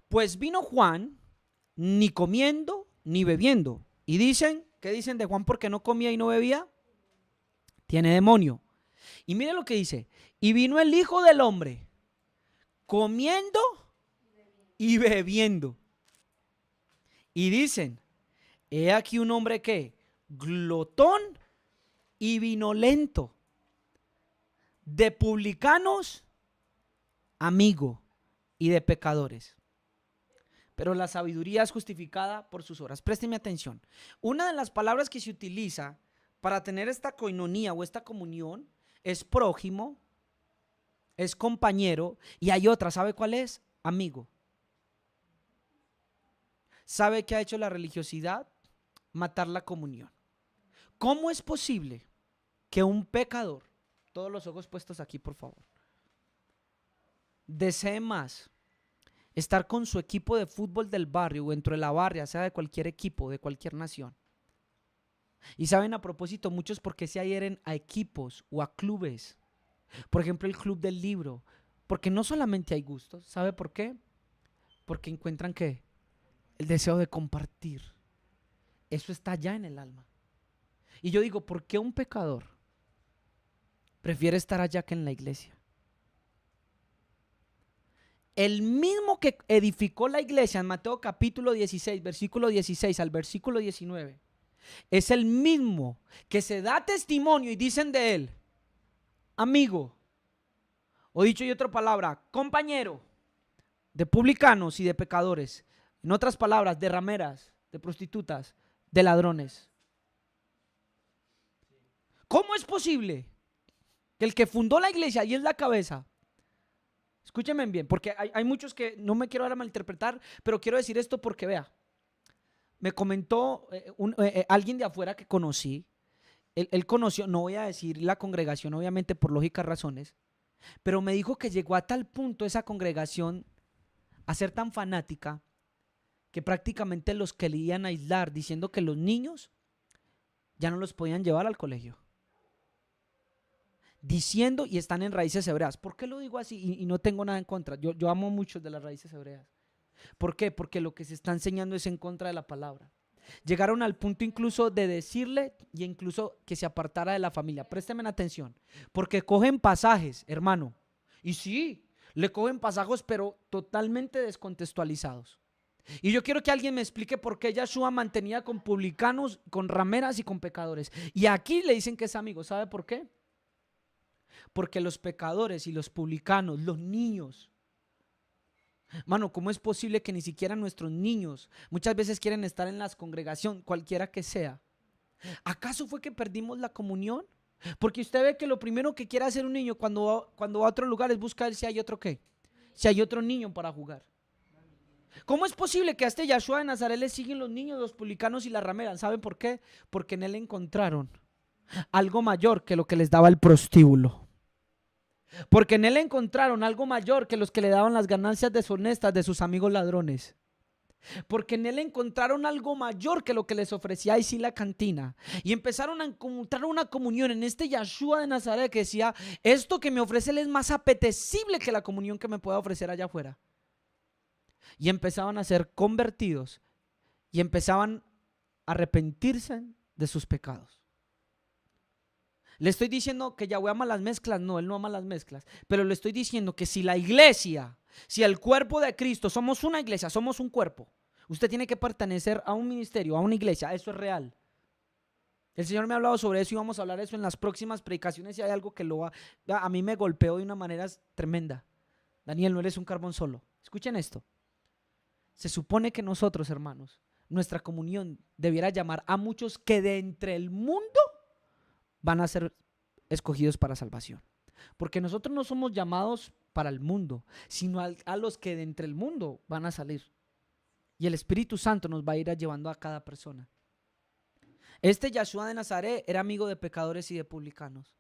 Pues vino Juan ni comiendo ni bebiendo. Y dicen, ¿qué dicen de Juan porque no comía y no bebía? Tiene demonio. Y mire lo que dice. Y vino el Hijo del Hombre comiendo y bebiendo. Y dicen, he aquí un hombre que glotón y vinolento, de publicanos amigo y de pecadores. Pero la sabiduría es justificada por sus obras. Présteme atención. Una de las palabras que se utiliza para tener esta koinonía o esta comunión es prójimo, es compañero, y hay otra, ¿sabe cuál es? Amigo. ¿Sabe qué ha hecho la religiosidad? Matar la comunión. ¿Cómo es posible que un pecador, todos los ojos puestos aquí por favor, desee más estar con su equipo de fútbol del barrio o dentro de la barria, sea de cualquier equipo, de cualquier nación? Y saben, a propósito, muchos porque se adhieren a equipos o a clubes. Por ejemplo, el club del libro. Porque no solamente hay gustos. ¿Sabe por qué? Porque encuentran que el deseo de compartir. Eso está ya en el alma. Y yo digo, ¿por qué un pecador prefiere estar allá que en la iglesia? El mismo que edificó la iglesia en Mateo capítulo 16, versículo 16 al versículo 19, es el mismo que se da testimonio y dicen de él, amigo, o dicho en otra palabra, compañero de publicanos y de pecadores. En otras palabras, de rameras, de prostitutas, de ladrones. ¿Cómo es posible que el que fundó la iglesia y es la cabeza? Escúchenme bien, porque hay muchos que no me quiero ahora malinterpretar, pero quiero decir esto porque vea, me comentó alguien de afuera que conocí, él conoció, no voy a decir la congregación obviamente por lógicas razones, pero me dijo que llegó a tal punto esa congregación a ser tan fanática que prácticamente los querían aislar diciendo que los niños ya no los podían llevar al colegio. Diciendo, y están en raíces hebreas. ¿Por qué lo digo así? Y no tengo nada en contra. Yo amo muchos de las raíces hebreas. ¿Por qué? Porque lo que se está enseñando es en contra de la palabra. Llegaron al punto incluso de decirle y incluso que se apartara de la familia. Présteme atención, porque cogen pasajes, hermano. Y sí, le cogen pasajes, pero totalmente descontextualizados. Y yo quiero que alguien me explique por qué Yahshua mantenía con publicanos, con rameras y con pecadores. Y aquí le dicen que es amigo. ¿Sabe por qué? Porque los pecadores y los publicanos, los niños, mano, ¿cómo es posible que ni siquiera nuestros niños muchas veces quieren estar en las congregaciones, cualquiera que sea? ¿Acaso fue que perdimos la comunión? Porque usted ve que lo primero que quiere hacer un niño cuando va a otro lugar es buscar si hay otro qué, si hay otro niño para jugar. ¿Cómo es posible que a este Yahshua de Nazaret le siguen los niños, los publicanos y la ramera? ¿Saben por qué? Porque en él encontraron algo mayor que lo que les daba el prostíbulo. Porque en él encontraron algo mayor que los que le daban las ganancias deshonestas de sus amigos ladrones. Porque en él encontraron algo mayor que lo que les ofrecía ahí sí la cantina. Y empezaron a encontrar una comunión en este Yahshua de Nazaret que decía, esto que me ofrece él es más apetecible que la comunión que me pueda ofrecer allá afuera. Y empezaban a ser convertidos y empezaban a arrepentirse de sus pecados. Le estoy diciendo que Yahweh ama las mezclas, no, él no ama las mezclas, pero le estoy diciendo que si la iglesia, si el cuerpo de Cristo, somos una iglesia, somos un cuerpo, usted tiene que pertenecer a un ministerio, a una iglesia, eso es real. El Señor me ha hablado sobre eso y vamos a hablar de eso en las próximas predicaciones y hay algo que a mí me golpeó de una manera tremenda. Daniel, no eres un carbón solo. Escuchen esto. Se supone que nosotros, hermanos, nuestra comunión debiera llamar a muchos que de entre el mundo van a ser escogidos para salvación. Porque nosotros no somos llamados para el mundo, sino a los que de entre el mundo van a salir. Y el Espíritu Santo nos va a ir llevando a cada persona. Este Yahshua de Nazaret era amigo de pecadores y de publicanos.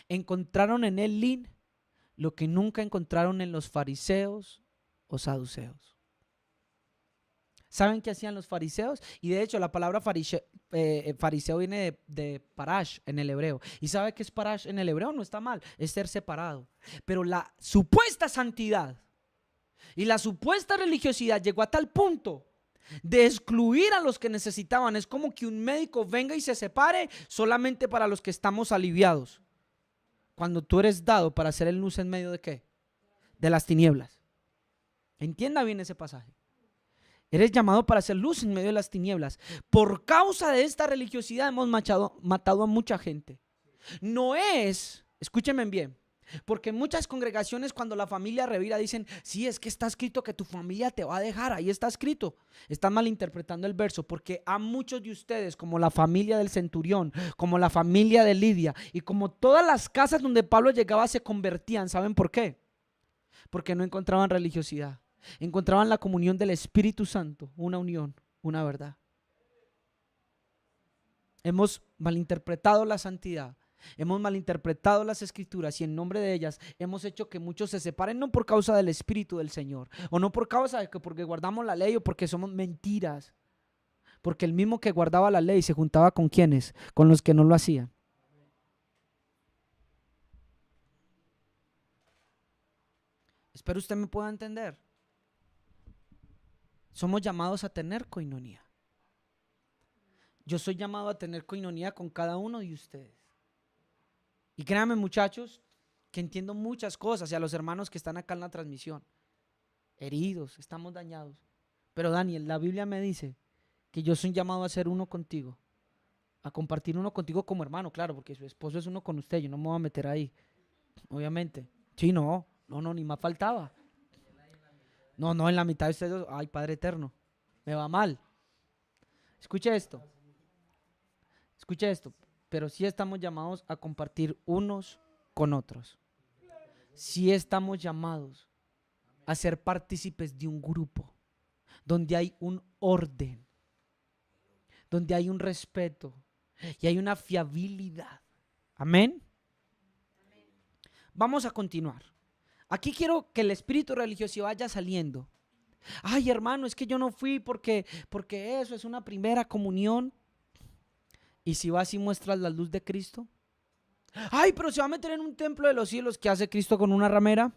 Encontraron en él lo que nunca encontraron en los fariseos o saduceos. ¿Saben qué hacían los fariseos? Y de hecho la palabra fariseo viene de parash en el hebreo. ¿Y sabe qué es parash en el hebreo? No está mal, es ser separado. Pero la supuesta santidad y la supuesta religiosidad llegó a tal punto de excluir a los que necesitaban. Es como que un médico venga y se separe solamente para los que estamos aliviados. Cuando tú eres dado para hacer el luz en medio de ¿qué? De las tinieblas. Entienda bien ese pasaje. Eres llamado para hacer luz en medio de las tinieblas. Por causa de esta religiosidad hemos matado a mucha gente. No es, escúchenme bien, porque en muchas congregaciones cuando la familia revira dicen, sí, es que está escrito que tu familia te va a dejar, ahí está escrito. Están malinterpretando el verso, porque a muchos de ustedes, como la familia del centurión, como la familia de Lidia, y como todas las casas donde Pablo llegaba se convertían. ¿Saben por qué? Porque no encontraban religiosidad. Encontraban la comunión del Espíritu Santo, una unión, una verdad. Hemos malinterpretado la santidad, hemos malinterpretado las escrituras y en nombre de ellas hemos hecho que muchos se separen, no por causa del Espíritu del Señor o no por causa de que porque guardamos la ley o porque somos mentiras, porque el mismo que guardaba la ley se juntaba con quienes, con los que no lo hacían. Espero usted me pueda entender. Somos llamados a tener coinonía. Yo soy llamado a tener coinonía con cada uno de ustedes. Y créanme, muchachos, que entiendo muchas cosas y a los hermanos que están acá en la transmisión. Heridos, estamos dañados. Pero Daniel, la Biblia me dice que yo soy llamado a ser uno contigo, a compartir uno contigo como hermano, claro, porque su esposo es uno con usted, yo no me voy a meter ahí, obviamente. Sí, no, ni más faltaba. No, en la mitad de ustedes, ay, Padre Eterno, me va mal. Escuche esto, pero sí estamos llamados a compartir unos con otros. Sí estamos llamados a ser partícipes de un grupo, donde hay un orden, donde hay un respeto y hay una fiabilidad. Amén. Vamos a continuar. Aquí quiero que el espíritu religioso vaya saliendo. Ay, hermano, es que yo no fui porque eso es una primera comunión. Y si vas y muestras la luz de Cristo. Ay, pero se va a meter en un templo de los cielos. ¿Qué hace Cristo con una ramera?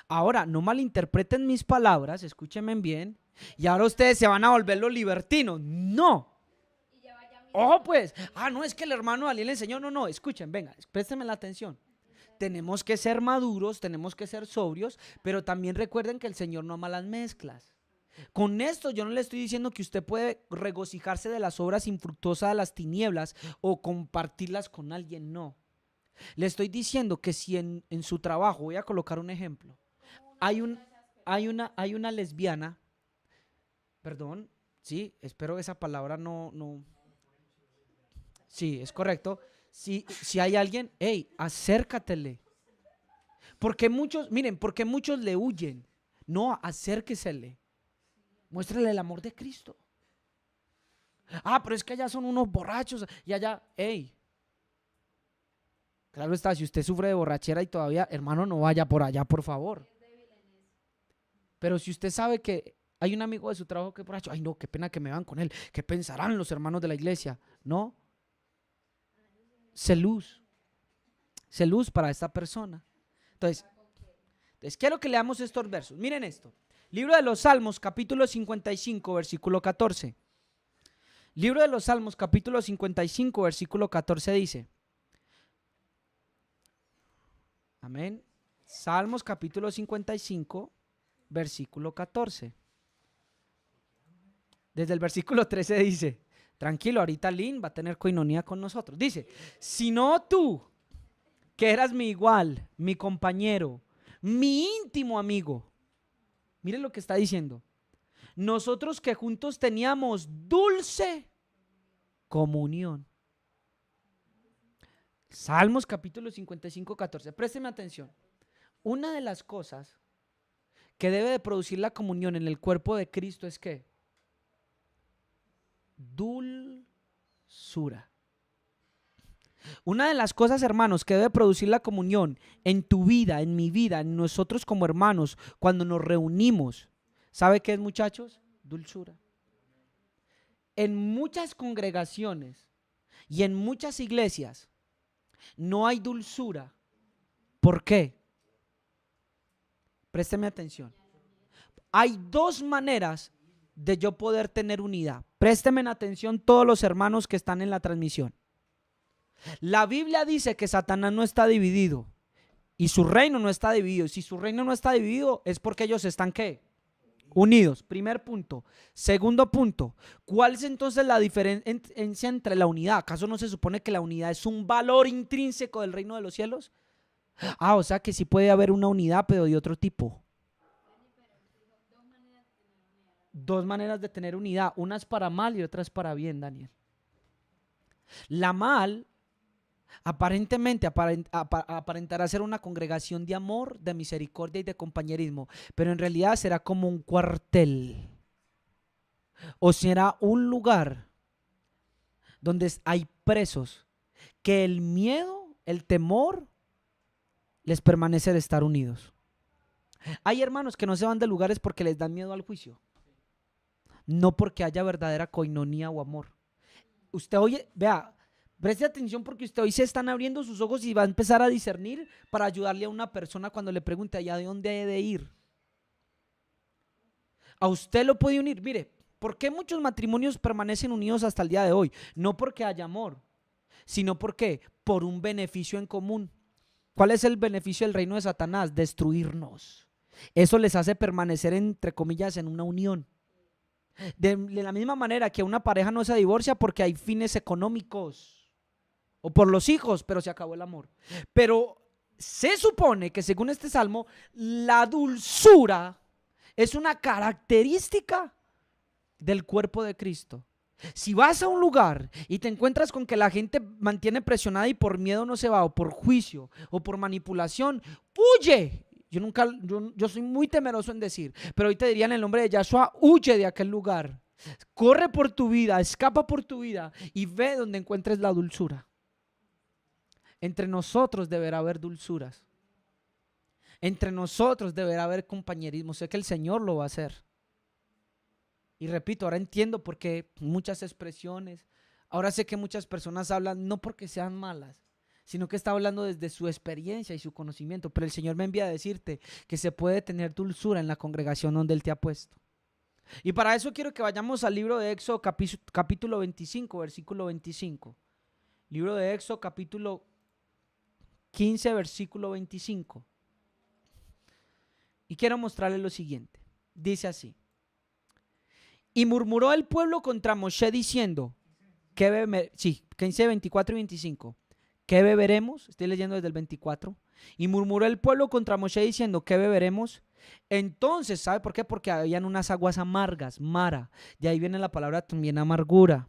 Ahora, no malinterpreten mis palabras, escúchenme bien, y ahora ustedes se van a volver los libertinos. No. Ojo pues, no es que el hermano Daniel le enseñó, no, escuchen, venga, préstenme la atención. Tenemos que ser maduros, tenemos que ser sobrios, pero también recuerden que el Señor no ama las mezclas. Con esto yo no le estoy diciendo que usted puede regocijarse de las obras infructuosas de las tinieblas o compartirlas con alguien, no. Le estoy diciendo que si en su trabajo, voy a colocar un ejemplo, hay una lesbiana, perdón, sí, espero que esa palabra no, sí, es correcto. Si hay alguien, hey, acércatele. Porque muchos, miren, porque muchos le huyen. No, acérquesele. Muéstrele el amor de Cristo. Pero es que allá son unos borrachos y allá, hey. Claro está, si usted sufre de borrachera y todavía, hermano, no vaya por allá, por favor. Pero si usted sabe que hay un amigo de su trabajo que es borracho, ay no, qué pena que me van con él. ¿Qué pensarán los hermanos de la iglesia? No. Sé luz para esta persona. Entonces quiero que leamos estos versos. Miren esto. Libro de los Salmos, capítulo 55, versículo 14. Libro de los Salmos, capítulo 55, versículo 14 dice. Amén. Salmos, capítulo 55, versículo 14. Desde el versículo 13 dice, tranquilo, ahorita Lynn va a tener coinonía con nosotros. Dice, sino tú, que eras mi igual, mi compañero, mi íntimo amigo. Miren lo que está diciendo. Nosotros que juntos teníamos dulce comunión. Salmos capítulo 55, 14. Présteme atención. Una de las cosas que debe de producir la comunión en el cuerpo de Cristo es ¿qué? Dulzura. Una de las cosas, hermanos, que debe producir la comunión en tu vida, en mi vida, en nosotros como hermanos, cuando nos reunimos, ¿sabe qué es, muchachos? Dulzura. En muchas congregaciones y en muchas iglesias no hay dulzura. ¿Por qué? Présteme atención. Hay dos maneras de yo poder tener unidad. Présteme atención todos los hermanos que están en la transmisión. La Biblia dice que Satanás no está dividido y su reino no está dividido. Si su reino no está dividido es porque ellos están ¿qué? Unidos. Primer punto. Segundo punto. ¿Cuál es entonces la diferencia entre la unidad? ¿Acaso no se supone que la unidad es un valor intrínseco del reino de los cielos? O sea que sí puede haber una unidad, pero de otro tipo. Dos maneras de tener unidad. Unas para mal y otras para bien, Daniel. La mal aparentemente aparentará ser una congregación de amor, de misericordia y de compañerismo, pero en realidad será como un cuartel o será un lugar donde hay presos que el miedo, el temor les permanece de estar unidos. Hay hermanos que no se van de lugares porque les dan miedo al juicio, no porque haya verdadera coinonía o amor. Usted oye, vea, preste atención porque usted hoy se están abriendo sus ojos y va a empezar a discernir para ayudarle a una persona cuando le pregunte allá de dónde he de ir. A usted lo puede unir. Mire, ¿por qué muchos matrimonios permanecen unidos hasta el día de hoy? No porque haya amor, sino porque por un beneficio en común. ¿Cuál es el beneficio del reino de Satanás? Destruirnos. Eso les hace permanecer, entre comillas, en una unión. De la misma manera que una pareja no se divorcia porque hay fines económicos o por los hijos, pero se acabó el amor. Pero se supone que según este salmo, la dulzura es una característica del cuerpo de Cristo. Si vas a un lugar y te encuentras con que la gente mantiene presionada y por miedo no se va, o por juicio, o por manipulación, huye. Yo soy muy temeroso en decir, pero hoy te diría en el nombre de Yahshua, huye de aquel lugar. Corre por tu vida, escapa por tu vida y ve donde encuentres la dulzura. Entre nosotros deberá haber dulzuras. Entre nosotros deberá haber compañerismo. Sé que el Señor lo va a hacer. Y repito, ahora entiendo por qué muchas expresiones, ahora sé que muchas personas hablan no porque sean malas, sino que está hablando desde su experiencia y su conocimiento. Pero el Señor me envía a decirte que se puede tener dulzura en la congregación donde Él te ha puesto. Y para eso quiero que vayamos al libro de Éxodo capítulo 25, versículo 25. Libro de Éxodo capítulo 15, versículo 25. Y quiero mostrarles lo siguiente. Dice así: y murmuró el pueblo contra Moshe diciendo, sí, 15, 24 y 25. ¿Qué beberemos? Estoy leyendo desde el 24. Y murmuró el pueblo contra Moshe diciendo, ¿qué beberemos? Entonces, ¿sabe por qué? Porque habían unas aguas amargas, mara. De ahí viene la palabra también amargura.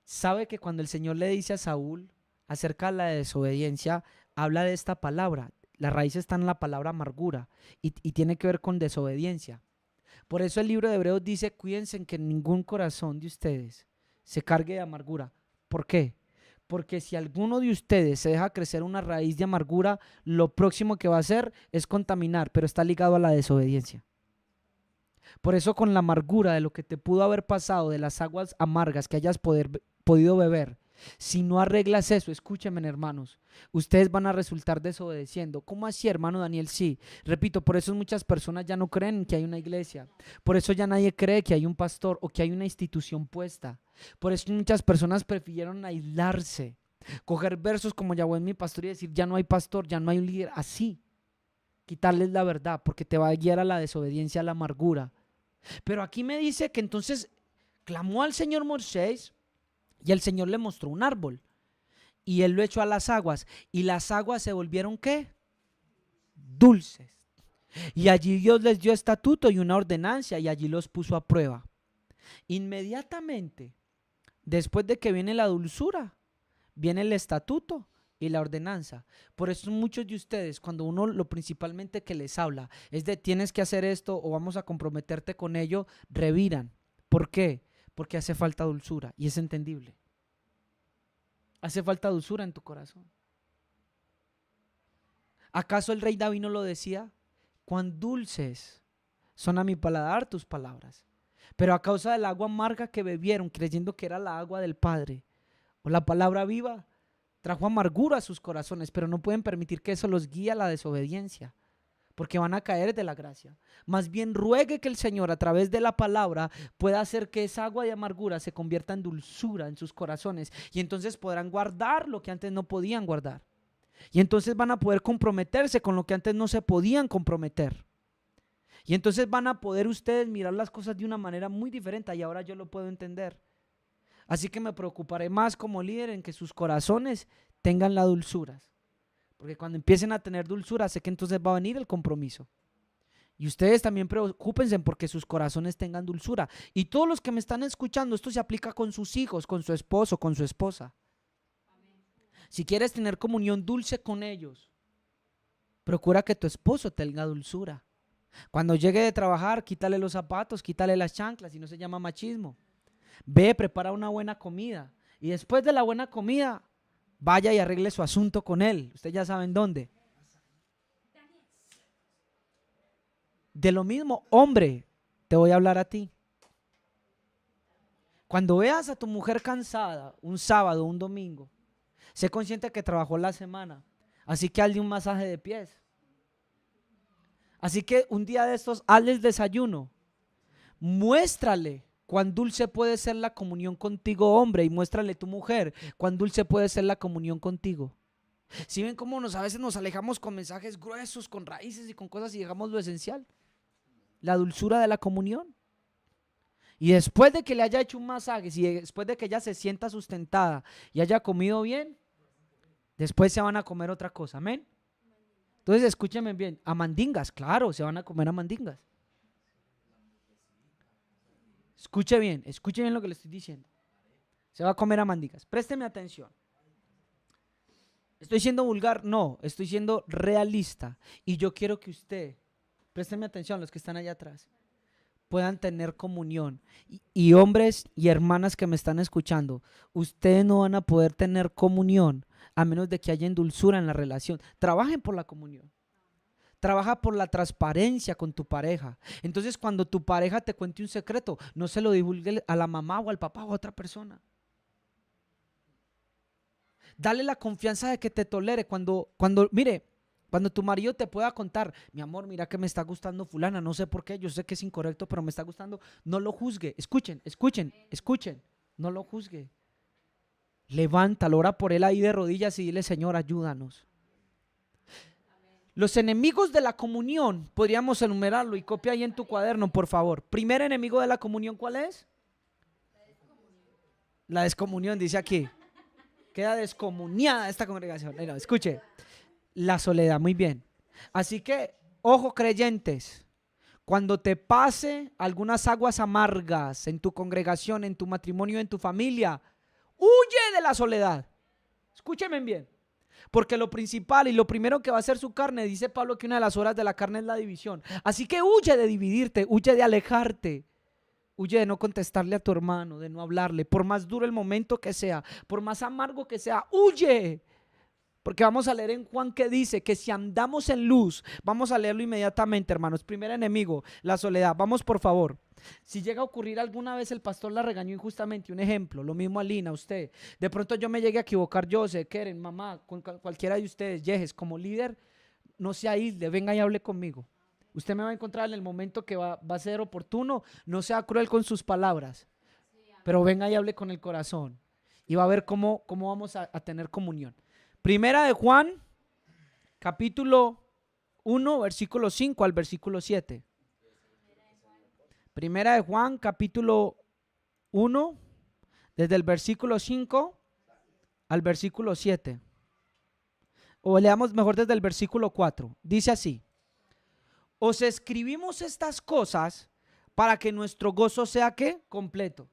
¿Sabe que cuando el Señor le dice a Saúl acerca de la desobediencia, habla de esta palabra? La raíz está en la palabra amargura y tiene que ver con desobediencia. Por eso el libro de Hebreos dice, cuídense en que ningún corazón de ustedes se cargue de amargura. ¿Por qué? Porque si alguno de ustedes se deja crecer una raíz de amargura, lo próximo que va a hacer es contaminar, pero está ligado a la desobediencia. Por eso con la amargura de lo que te pudo haber pasado, de las aguas amargas que hayas podido beber, si no arreglas eso, escúchenme, hermanos, ustedes van a resultar desobedeciendo. ¿Cómo así, hermano Daniel? Sí, repito, por eso muchas personas ya no creen que hay una iglesia. Por eso ya nadie cree que hay un pastor o que hay una institución puesta. Por eso muchas personas prefirieron aislarse, coger versos como Yahweh es mi pastor y decir, ya no hay pastor, ya no hay un líder. Así, quitarles la verdad, porque te va a guiar a la desobediencia, a la amargura. Pero aquí me dice que entonces clamó al Señor Moisés y el Señor le mostró un árbol y él lo echó a las aguas y las aguas se volvieron ¿qué? Dulces. Y allí Dios les dio estatuto y una ordenanza y allí los puso a prueba. Inmediatamente, después de que viene la dulzura, viene el estatuto y la ordenanza. Por eso muchos de ustedes, cuando uno lo principalmente que les habla es de tienes que hacer esto o vamos a comprometerte con ello, reviran. ¿Por qué? Porque hace falta dulzura y es entendible. Hace falta dulzura en tu corazón. ¿Acaso el rey David no lo decía? Cuán dulces son a mi paladar tus palabras. Pero a causa del agua amarga que bebieron, creyendo que era la agua del Padre, o la palabra viva, trajo amargura a sus corazones, pero no pueden permitir que eso los guíe a la desobediencia, porque van a caer de la gracia. Más bien ruegue que el Señor a través de la palabra pueda hacer que esa agua de amargura se convierta en dulzura en sus corazones y entonces podrán guardar lo que antes no podían guardar. Y entonces van a poder comprometerse con lo que antes no se podían comprometer. Y entonces van a poder ustedes mirar las cosas de una manera muy diferente y ahora yo lo puedo entender. Así que me preocuparé más como líder en que sus corazones tengan la dulzura. Porque cuando empiecen a tener dulzura, sé que entonces va a venir el compromiso. Y ustedes también preocúpense porque sus corazones tengan dulzura. Y todos los que me están escuchando, esto se aplica con sus hijos, con su esposo, con su esposa. Si quieres tener comunión dulce con ellos, procura que tu esposo tenga dulzura. Cuando llegue de trabajar, quítale los zapatos, quítale las chanclas, y no se llama machismo. Ve, prepara una buena comida. Y después de la buena comida, vaya y arregle su asunto con él. Ustedes ya saben dónde. De lo mismo, hombre, te voy a hablar a ti. Cuando veas a tu mujer cansada, un sábado, un domingo, sé consciente que trabajó la semana. Así que hazle un masaje de pies. Así que un día de estos, hazle el desayuno. Muéstrale cuán dulce puede ser la comunión contigo, hombre, y muéstrale tu mujer cuán dulce puede ser la comunión contigo. Si ven cómo a veces nos alejamos con mensajes gruesos, con raíces y con cosas y dejamos lo esencial, la dulzura de la comunión. Y después de que le haya hecho un masaje, y después de que ella se sienta sustentada y haya comido bien, después se van a comer otra cosa, amén. Entonces escúchenme bien, a mandingas, claro, se van a comer a mandingas. Escuche bien lo que le estoy diciendo. Se va a comer a mandingas. Présteme atención. ¿Estoy siendo vulgar? No, estoy siendo realista. Y yo quiero que usted, présteme atención, los que están allá atrás, puedan tener comunión. Y hombres y hermanas que me están escuchando, ustedes no van a poder tener comunión a menos de que haya dulzura en la relación. Trabajen por la comunión. Trabaja por la transparencia con tu pareja. Entonces, cuando tu pareja te cuente un secreto, no se lo divulgue a la mamá o al papá o a otra persona. Dale la confianza de que te tolere. Mire, cuando tu marido te pueda contar, mi amor, mira que me está gustando fulana, no sé por qué, yo sé que es incorrecto, pero me está gustando. No lo juzgue. Escuchen, escuchen, escuchen. No lo juzgue. Levántalo, ora por él ahí de rodillas y dile, Señor, ayúdanos. Los enemigos de la comunión, podríamos enumerarlo y copia ahí en tu cuaderno, por favor. Primer enemigo de la comunión, ¿cuál es? La descomunión, dice aquí. Queda descomuniada esta congregación. No, escuche, la soledad, muy bien. Así que, ojo creyentes, cuando te pase algunas aguas amargas en tu congregación, en tu matrimonio, en tu familia, huye de la soledad. Escúcheme bien. Porque lo principal y lo primero que va a hacer su carne, dice Pablo que una de las obras de la carne es la división. Así que huye de dividirte, huye de alejarte, huye de no contestarle a tu hermano, de no hablarle, por más duro el momento que sea, por más amargo que sea, huye. Porque vamos a leer en Juan que dice que si andamos en luz, vamos a leerlo inmediatamente, hermanos. Primer enemigo, la soledad. Vamos, por favor. Si llega a ocurrir alguna vez el pastor la regañó injustamente, un ejemplo, lo mismo a Lina, usted. De pronto yo me llegue a equivocar, yo sé, Keren, mamá, con cualquiera de ustedes, Yejes, como líder, no se aísle, venga y hable conmigo. Usted me va a encontrar en el momento que va a ser oportuno, no sea cruel con sus palabras, pero venga y hable con el corazón. Y va a ver cómo vamos a tener comunión. Primera de Juan, capítulo 1, versículo 5 al versículo 7. Primera de Juan, capítulo 1, desde el versículo 5 al versículo 7. O leamos mejor desde el versículo 4. Dice así: os escribimos estas cosas para que nuestro gozo sea ¿qué? Completo.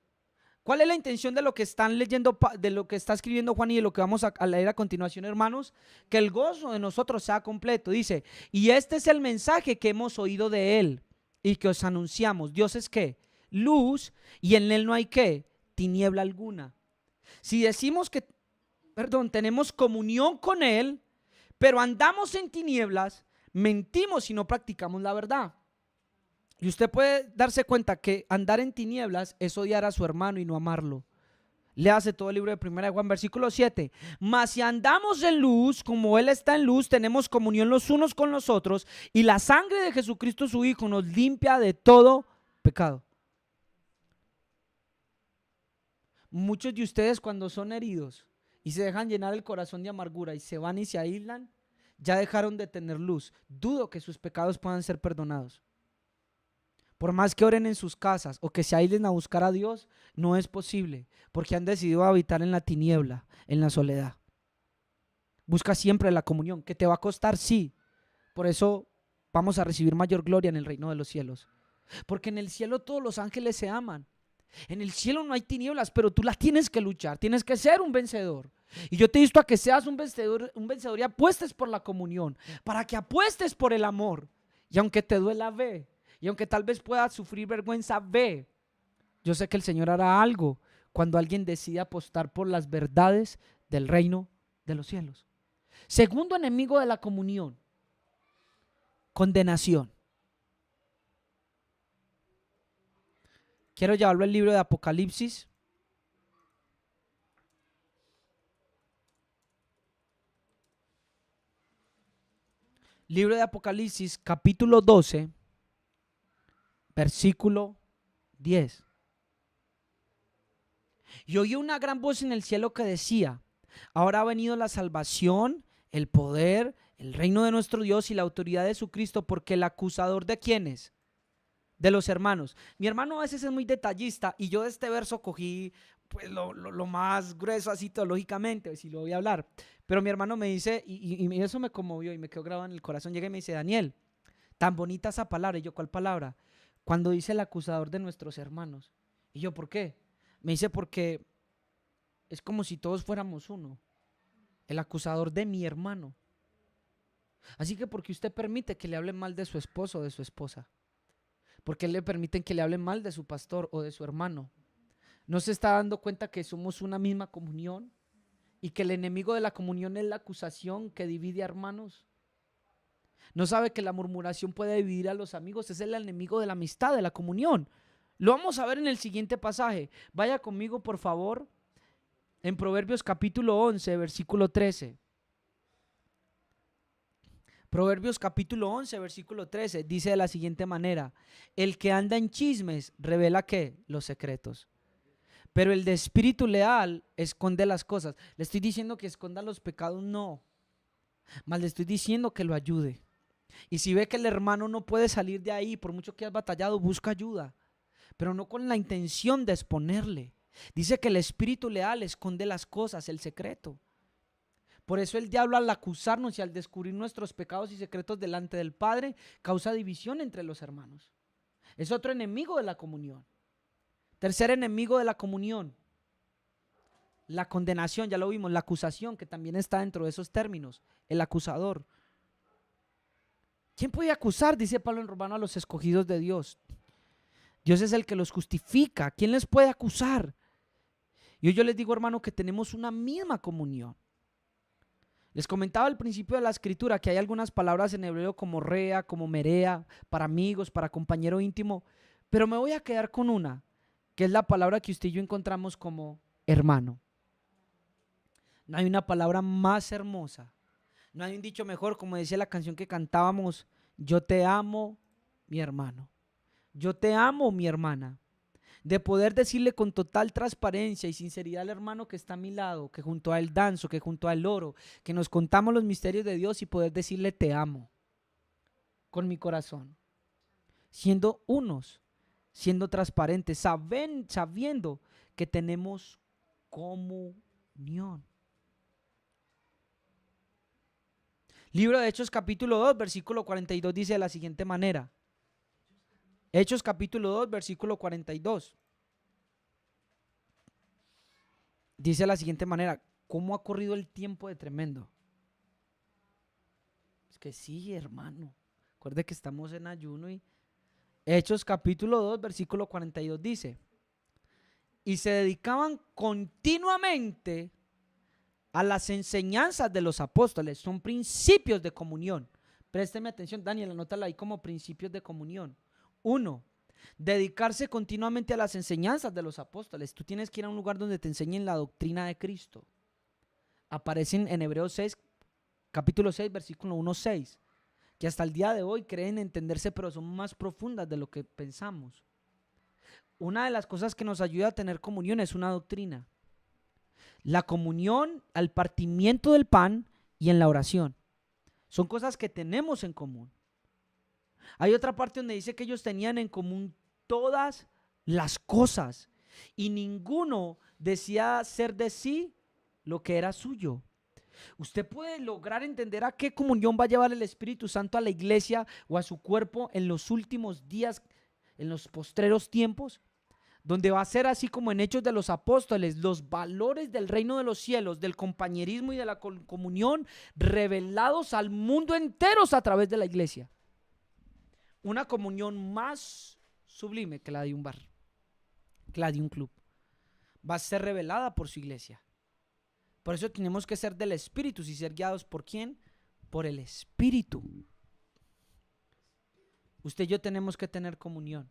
¿Cuál es la intención de lo que están leyendo, de lo que está escribiendo Juan y de lo que vamos a leer a continuación, hermanos? Que el gozo de nosotros sea completo. Dice, y este es el mensaje que hemos oído de él y que os anunciamos. Dios es ¿qué? Luz, y en él no hay ¿qué? Tiniebla alguna. Si decimos que, tenemos comunión con él, pero andamos en tinieblas, mentimos y no practicamos la verdad. Y usted puede darse cuenta que andar en tinieblas es odiar a su hermano y no amarlo. Léase todo el libro de Primera de Juan, versículo 7. Mas si andamos en luz, como Él está en luz, tenemos comunión los unos con los otros, y la sangre de Jesucristo su Hijo nos limpia de todo pecado. Muchos de ustedes, cuando son heridos y se dejan llenar el corazón de amargura y se van y se aíslan, ya dejaron de tener luz. Dudo que sus pecados puedan ser perdonados. Por más que oren en sus casas o que se aíslen a buscar a Dios, no es posible, porque han decidido habitar en la tiniebla, en la soledad. Busca siempre la comunión, que te va a costar, sí. Por eso vamos a recibir mayor gloria en el reino de los cielos. Porque en el cielo todos los ángeles se aman. En el cielo no hay tinieblas, pero tú las tienes que luchar, tienes que ser un vencedor. Y yo te insto a que seas un vencedor y apuestes por la comunión, para que apuestes por el amor. Y aunque te duela, ve. Y aunque tal vez puedas sufrir vergüenza, ve. Yo sé que el Señor hará algo cuando alguien decida apostar por las verdades del reino de los cielos. Segundo enemigo de la comunión, condenación. Quiero llevarlo al libro de Apocalipsis. Libro de Apocalipsis, capítulo 12. Versículo 10. Y oí una gran voz en el cielo que decía: ahora ha venido la salvación, el poder, el reino de nuestro Dios y la autoridad de su Cristo, porque el acusador de ¿quiénes? De los hermanos. Mi hermano a veces es muy detallista y yo de este verso cogí pues lo más grueso así teológicamente, si lo voy a hablar. Pero mi hermano me dice, y eso me conmovió y me quedó grabado en el corazón, llega y me dice: Daniel, tan bonita esa palabra. Y yo, ¿cuál palabra? Cuando dice el acusador de nuestros hermanos. Y yo, ¿por qué? Me dice, porque es como si todos fuéramos uno. El acusador de mi hermano. Así que porque usted permite que le hablen mal de su esposo o de su esposa, porque le permiten que le hablen mal de su pastor o de su hermano, no se está dando cuenta que somos una misma comunión y que el enemigo de la comunión es la acusación que divide a hermanos. No sabe que la murmuración puede dividir a los amigos. Es el enemigo de la amistad, de la comunión. Lo vamos a ver en el siguiente pasaje. Vaya conmigo, por favor, En Proverbios capítulo 11, versículo 13. Proverbios capítulo 11, versículo 13, dice de la siguiente manera: el que anda en chismes revela ¿qué? Los secretos. Pero el de espíritu leal esconde las cosas. Le estoy diciendo que esconda los pecados, no. Más le estoy diciendo que lo ayude. Y si ve que el hermano no puede salir de ahí, por mucho que has batallado, busca ayuda. Pero no con la intención de exponerle. Dice que el espíritu leal esconde las cosas, el secreto. Por eso el diablo, al acusarnos y al descubrir nuestros pecados y secretos delante del Padre, causa división entre los hermanos. Es otro enemigo de la comunión. Tercer enemigo de la comunión: la condenación, ya lo vimos, la acusación, que también está dentro de esos términos, el acusador. ¿Quién puede acusar? Dice Pablo en Romanos, a los escogidos de Dios. Dios es el que los justifica. ¿Quién les puede acusar? Y hoy yo les digo, hermano, que tenemos una misma comunión. Les comentaba al principio de la escritura que hay algunas palabras en hebreo como rea, como merea, para amigos, para compañero íntimo, pero me voy a quedar con una, que es la palabra que usted y yo encontramos como hermano. No hay una palabra más hermosa, no hay un dicho mejor, como decía la canción que cantábamos: yo te amo, mi hermano, yo te amo, mi hermana. De poder decirle con total transparencia y sinceridad al hermano que está a mi lado, que junto a él danzo, que junto a él oro, que nos contamos los misterios de Dios, y poder decirle te amo con mi corazón, siendo unos, siendo transparentes, sabiendo que tenemos comunión. Libro de Hechos capítulo 2, versículo 42 dice de la siguiente manera. Hechos capítulo 2, versículo 42. Dice de la siguiente manera: ¿cómo ha corrido el tiempo de tremendo? Es que sí, hermano. Recuerde que estamos en ayuno. Y Hechos capítulo 2, versículo 42 dice: y se dedicaban continuamente a las enseñanzas de los apóstoles. Son principios de comunión. Présteme atención, Daniel, anótala ahí como principios de comunión. 1. Dedicarse continuamente a las enseñanzas de los apóstoles. Tú tienes que ir a un lugar donde te enseñen la doctrina de Cristo. Aparecen en Hebreos 6, capítulo 6, versículo 1-6, que hasta el día de hoy creen entenderse, pero son más profundas de lo que pensamos. Una de las cosas que nos ayuda a tener comunión es una doctrina. La comunión al partimiento del pan y en la oración. Son cosas que tenemos en común. Hay otra parte donde dice que ellos tenían en común todas las cosas y ninguno decía ser de sí lo que era suyo. Usted puede lograr entender a qué comunión va a llevar el Espíritu Santo a la iglesia o a su cuerpo en los últimos días, en los postreros tiempos, donde va a ser así como en Hechos de los Apóstoles, los valores del reino de los cielos, del compañerismo y de la comunión revelados al mundo entero a través de la iglesia. Una comunión más sublime que la de un bar, que la de un club, va a ser revelada por su iglesia. Por eso tenemos que ser del Espíritu y ser guiados ¿por quién? Por el Espíritu. Usted y yo tenemos que tener comunión.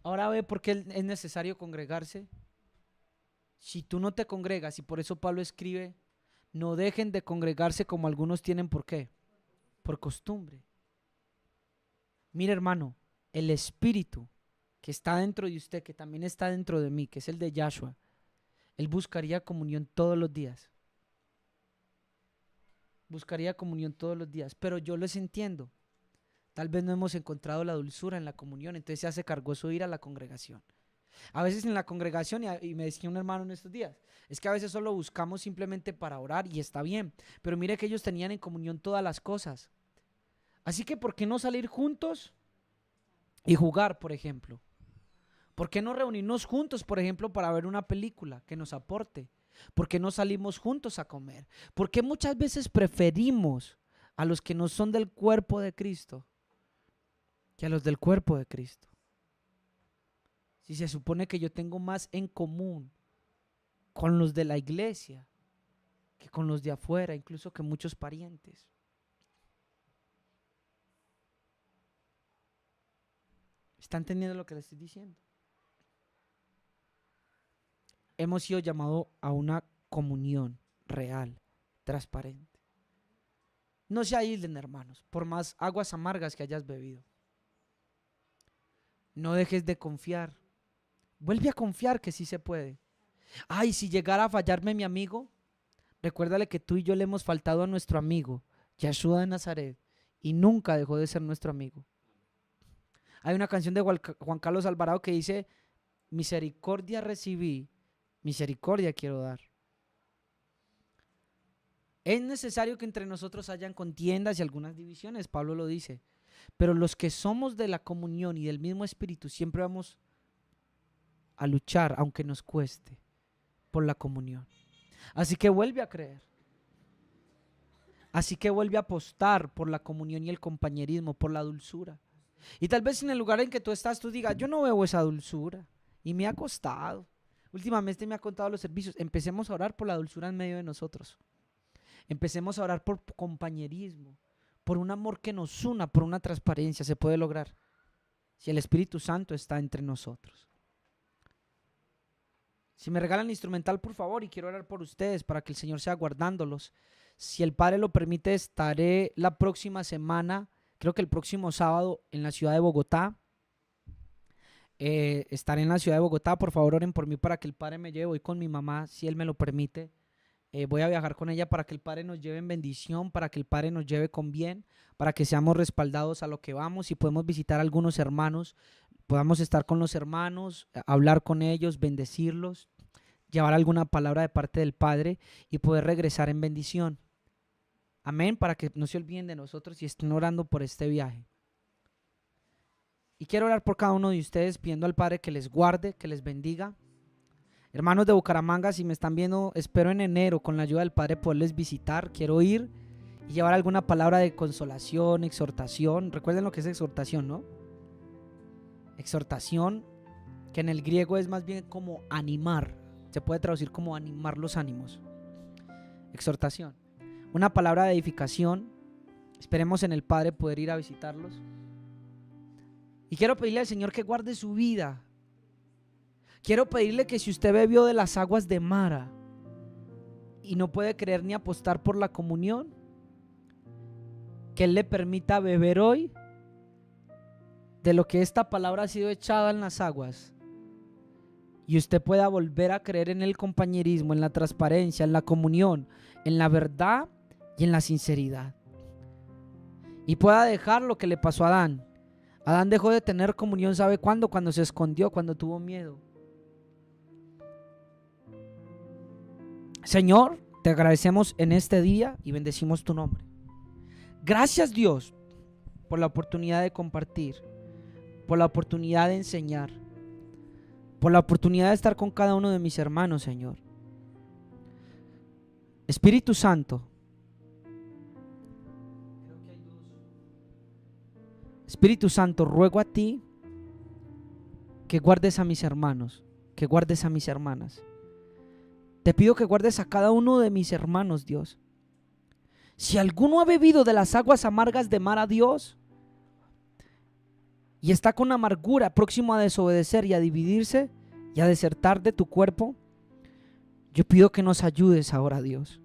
Ahora ve por qué es necesario congregarse. Si tú no te congregas, y por eso Pablo escribe: no dejen de congregarse como algunos tienen, ¿por qué? Por costumbre. Mire, hermano, el Espíritu que está dentro de usted, que también está dentro de mí, que es el de Yahshua, él buscaría comunión todos los días. Buscaría comunión todos los días, pero yo les entiendo. Tal vez no hemos encontrado la dulzura en la comunión, entonces se hace cargoso ir a la congregación. A veces en la congregación, y me decía un hermano en estos días, es que a veces solo buscamos simplemente para orar y está bien, pero mire que ellos tenían en comunión todas las cosas. Así que ¿por qué no salir juntos y jugar, por ejemplo? ¿Por qué no reunirnos juntos, por ejemplo, para ver una película que nos aporte? ¿Por qué no salimos juntos a comer? ¿Por qué muchas veces preferimos a los que no son del cuerpo de Cristo que a los del cuerpo de Cristo? Si se supone que yo tengo más en común con los de la iglesia que con los de afuera, incluso que muchos parientes. ¿Están entendiendo lo que les estoy diciendo? Hemos sido llamados a una comunión real, transparente. No se aíslen, hermanos, por más aguas amargas que hayas bebido. No dejes de confiar. Vuelve a confiar que sí se puede. Ay, si llegara a fallarme mi amigo, recuérdale que tú y yo le hemos faltado a nuestro amigo, Yeshua de Nazaret, y nunca dejó de ser nuestro amigo. Hay una canción de Juan Carlos Alvarado que dice: misericordia recibí, misericordia quiero dar. Es necesario que entre nosotros hayan contiendas y algunas divisiones, Pablo lo dice, pero los que somos de la comunión y del mismo espíritu siempre vamos a luchar, aunque nos cueste, por la comunión. Así que vuelve a creer. Así que vuelve a apostar por la comunión y el compañerismo, por la dulzura. Y tal vez en el lugar en que tú estás, tú digas: yo no veo esa dulzura y me ha costado. Últimamente me ha contado los servicios. Empecemos a orar por la dulzura en medio de nosotros. Empecemos a orar por compañerismo, por un amor que nos una, por una transparencia. Se puede lograr si el Espíritu Santo está entre nosotros. Si me regalan el instrumental, por favor, y quiero orar por ustedes para que el Señor sea guardándolos. Si el Padre lo permite, estaré la próxima semana, creo que el próximo sábado, en la ciudad de Bogotá. Estaré en la ciudad de Bogotá. Por favor, oren por mí para que el Padre me lleve. Voy con mi mamá, si Él me lo permite. Voy a viajar con ella para que el Padre nos lleve en bendición, para que el Padre nos lleve con bien, para que seamos respaldados a lo que vamos y podemos visitar a algunos hermanos, podamos estar con los hermanos, hablar con ellos, bendecirlos, llevar alguna palabra de parte del Padre y poder regresar en bendición. Amén, para que no se olviden de nosotros y estén orando por este viaje. Y quiero orar por cada uno de ustedes, pidiendo al Padre que les guarde, que les bendiga. Hermanos de Bucaramanga, si me están viendo, espero en enero con la ayuda del Padre poderles visitar. Quiero ir y llevar alguna palabra de consolación, exhortación. Recuerden lo que es exhortación, ¿no? Exhortación, que en el griego es más bien como animar. Se puede traducir como animar los ánimos. Exhortación. Una palabra de edificación. Esperemos en el Padre poder ir a visitarlos. Y quiero pedirle al Señor que guarde su vida. Quiero pedirle que si usted bebió de las aguas de Mara y no puede creer ni apostar por la comunión, que Él le permita beber hoy de lo que esta palabra ha sido echada en las aguas y usted pueda volver a creer en el compañerismo, en la transparencia, en la comunión, en la verdad y en la sinceridad. Y pueda dejar lo que le pasó a Adán. Adán dejó de tener comunión, ¿sabe cuándo? Cuando se escondió, cuando tuvo miedo. Señor, te agradecemos en este día y bendecimos tu nombre. Gracias, Dios, por la oportunidad de compartir, por la oportunidad de enseñar, por la oportunidad de estar con cada uno de mis hermanos, Señor. Espíritu Santo, Espíritu Santo, ruego a ti que guardes a mis hermanos, que guardes a mis hermanas. Te pido que guardes a cada uno de mis hermanos, Dios. Si alguno ha bebido de las aguas amargas de Mara, Dios, y está con amargura, próximo a desobedecer y a dividirse y a desertar de tu cuerpo, yo pido que nos ayudes ahora, Dios,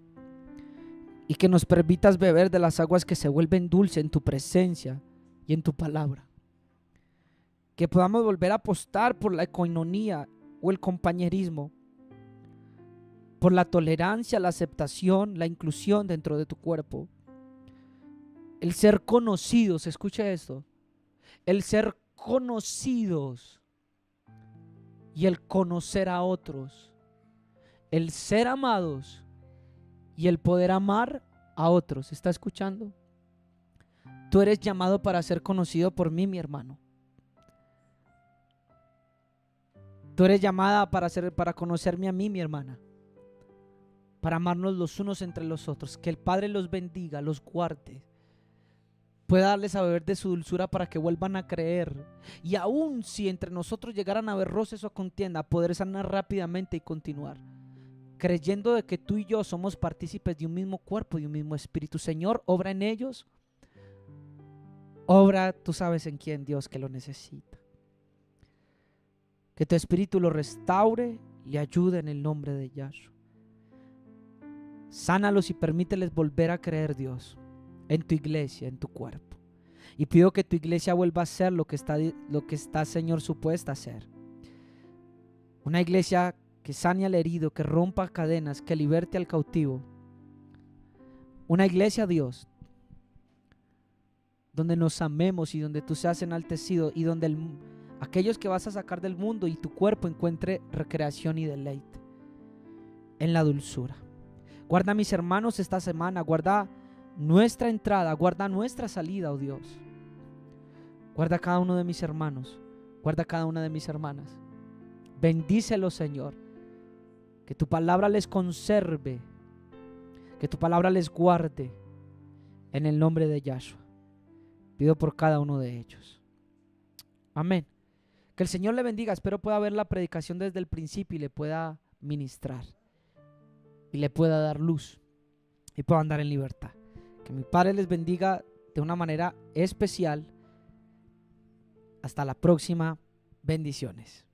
y que nos permitas beber de las aguas que se vuelven dulces en tu presencia y en tu palabra. Que podamos volver a apostar por la coinonía o el compañerismo, por la tolerancia, la aceptación, la inclusión dentro de tu cuerpo. El ser conocidos, escucha esto, el ser conocidos y el conocer a otros, el ser amados y el poder amar a otros. ¿Está escuchando? Tú eres llamado para ser conocido por mí, mi hermano. Tú eres llamada para conocerme a mí, mi hermana, para amarnos los unos entre los otros. Que el Padre los bendiga, los guarde, pueda darles a beber de su dulzura para que vuelvan a creer. Y aun si entre nosotros llegaran a haber roces o contienda, poder sanar rápidamente y continuar, creyendo de que tú y yo somos partícipes de un mismo cuerpo y un mismo espíritu. Señor, obra en ellos. Obra, tú sabes en quién, Dios, que lo necesita. Que tu espíritu lo restaure y ayude en el nombre de Yahshua. Sánalos y permíteles volver a creer, Dios, en tu iglesia, en tu cuerpo. Y pido que tu iglesia vuelva a ser lo que está, Señor, supuesta a ser. Una iglesia que sane al herido, que rompa cadenas, que liberte al cautivo. Una iglesia, Dios, donde nos amemos y donde tú seas enaltecido y donde aquellos que vas a sacar del mundo y tu cuerpo encuentre recreación y deleite en la dulzura. Guarda a mis hermanos esta semana, guarda nuestra entrada, guarda nuestra salida, oh Dios. Guarda a cada uno de mis hermanos, guarda a cada una de mis hermanas. Bendícelos, Señor. Que tu palabra les conserve, que tu palabra les guarde en el nombre de Yahshua. Pido por cada uno de ellos. Amén. Que el Señor le bendiga. Espero pueda ver la predicación desde el principio y le pueda ministrar y le pueda dar luz y pueda andar en libertad. Que mi Padre les bendiga de una manera especial. Hasta la próxima. Bendiciones.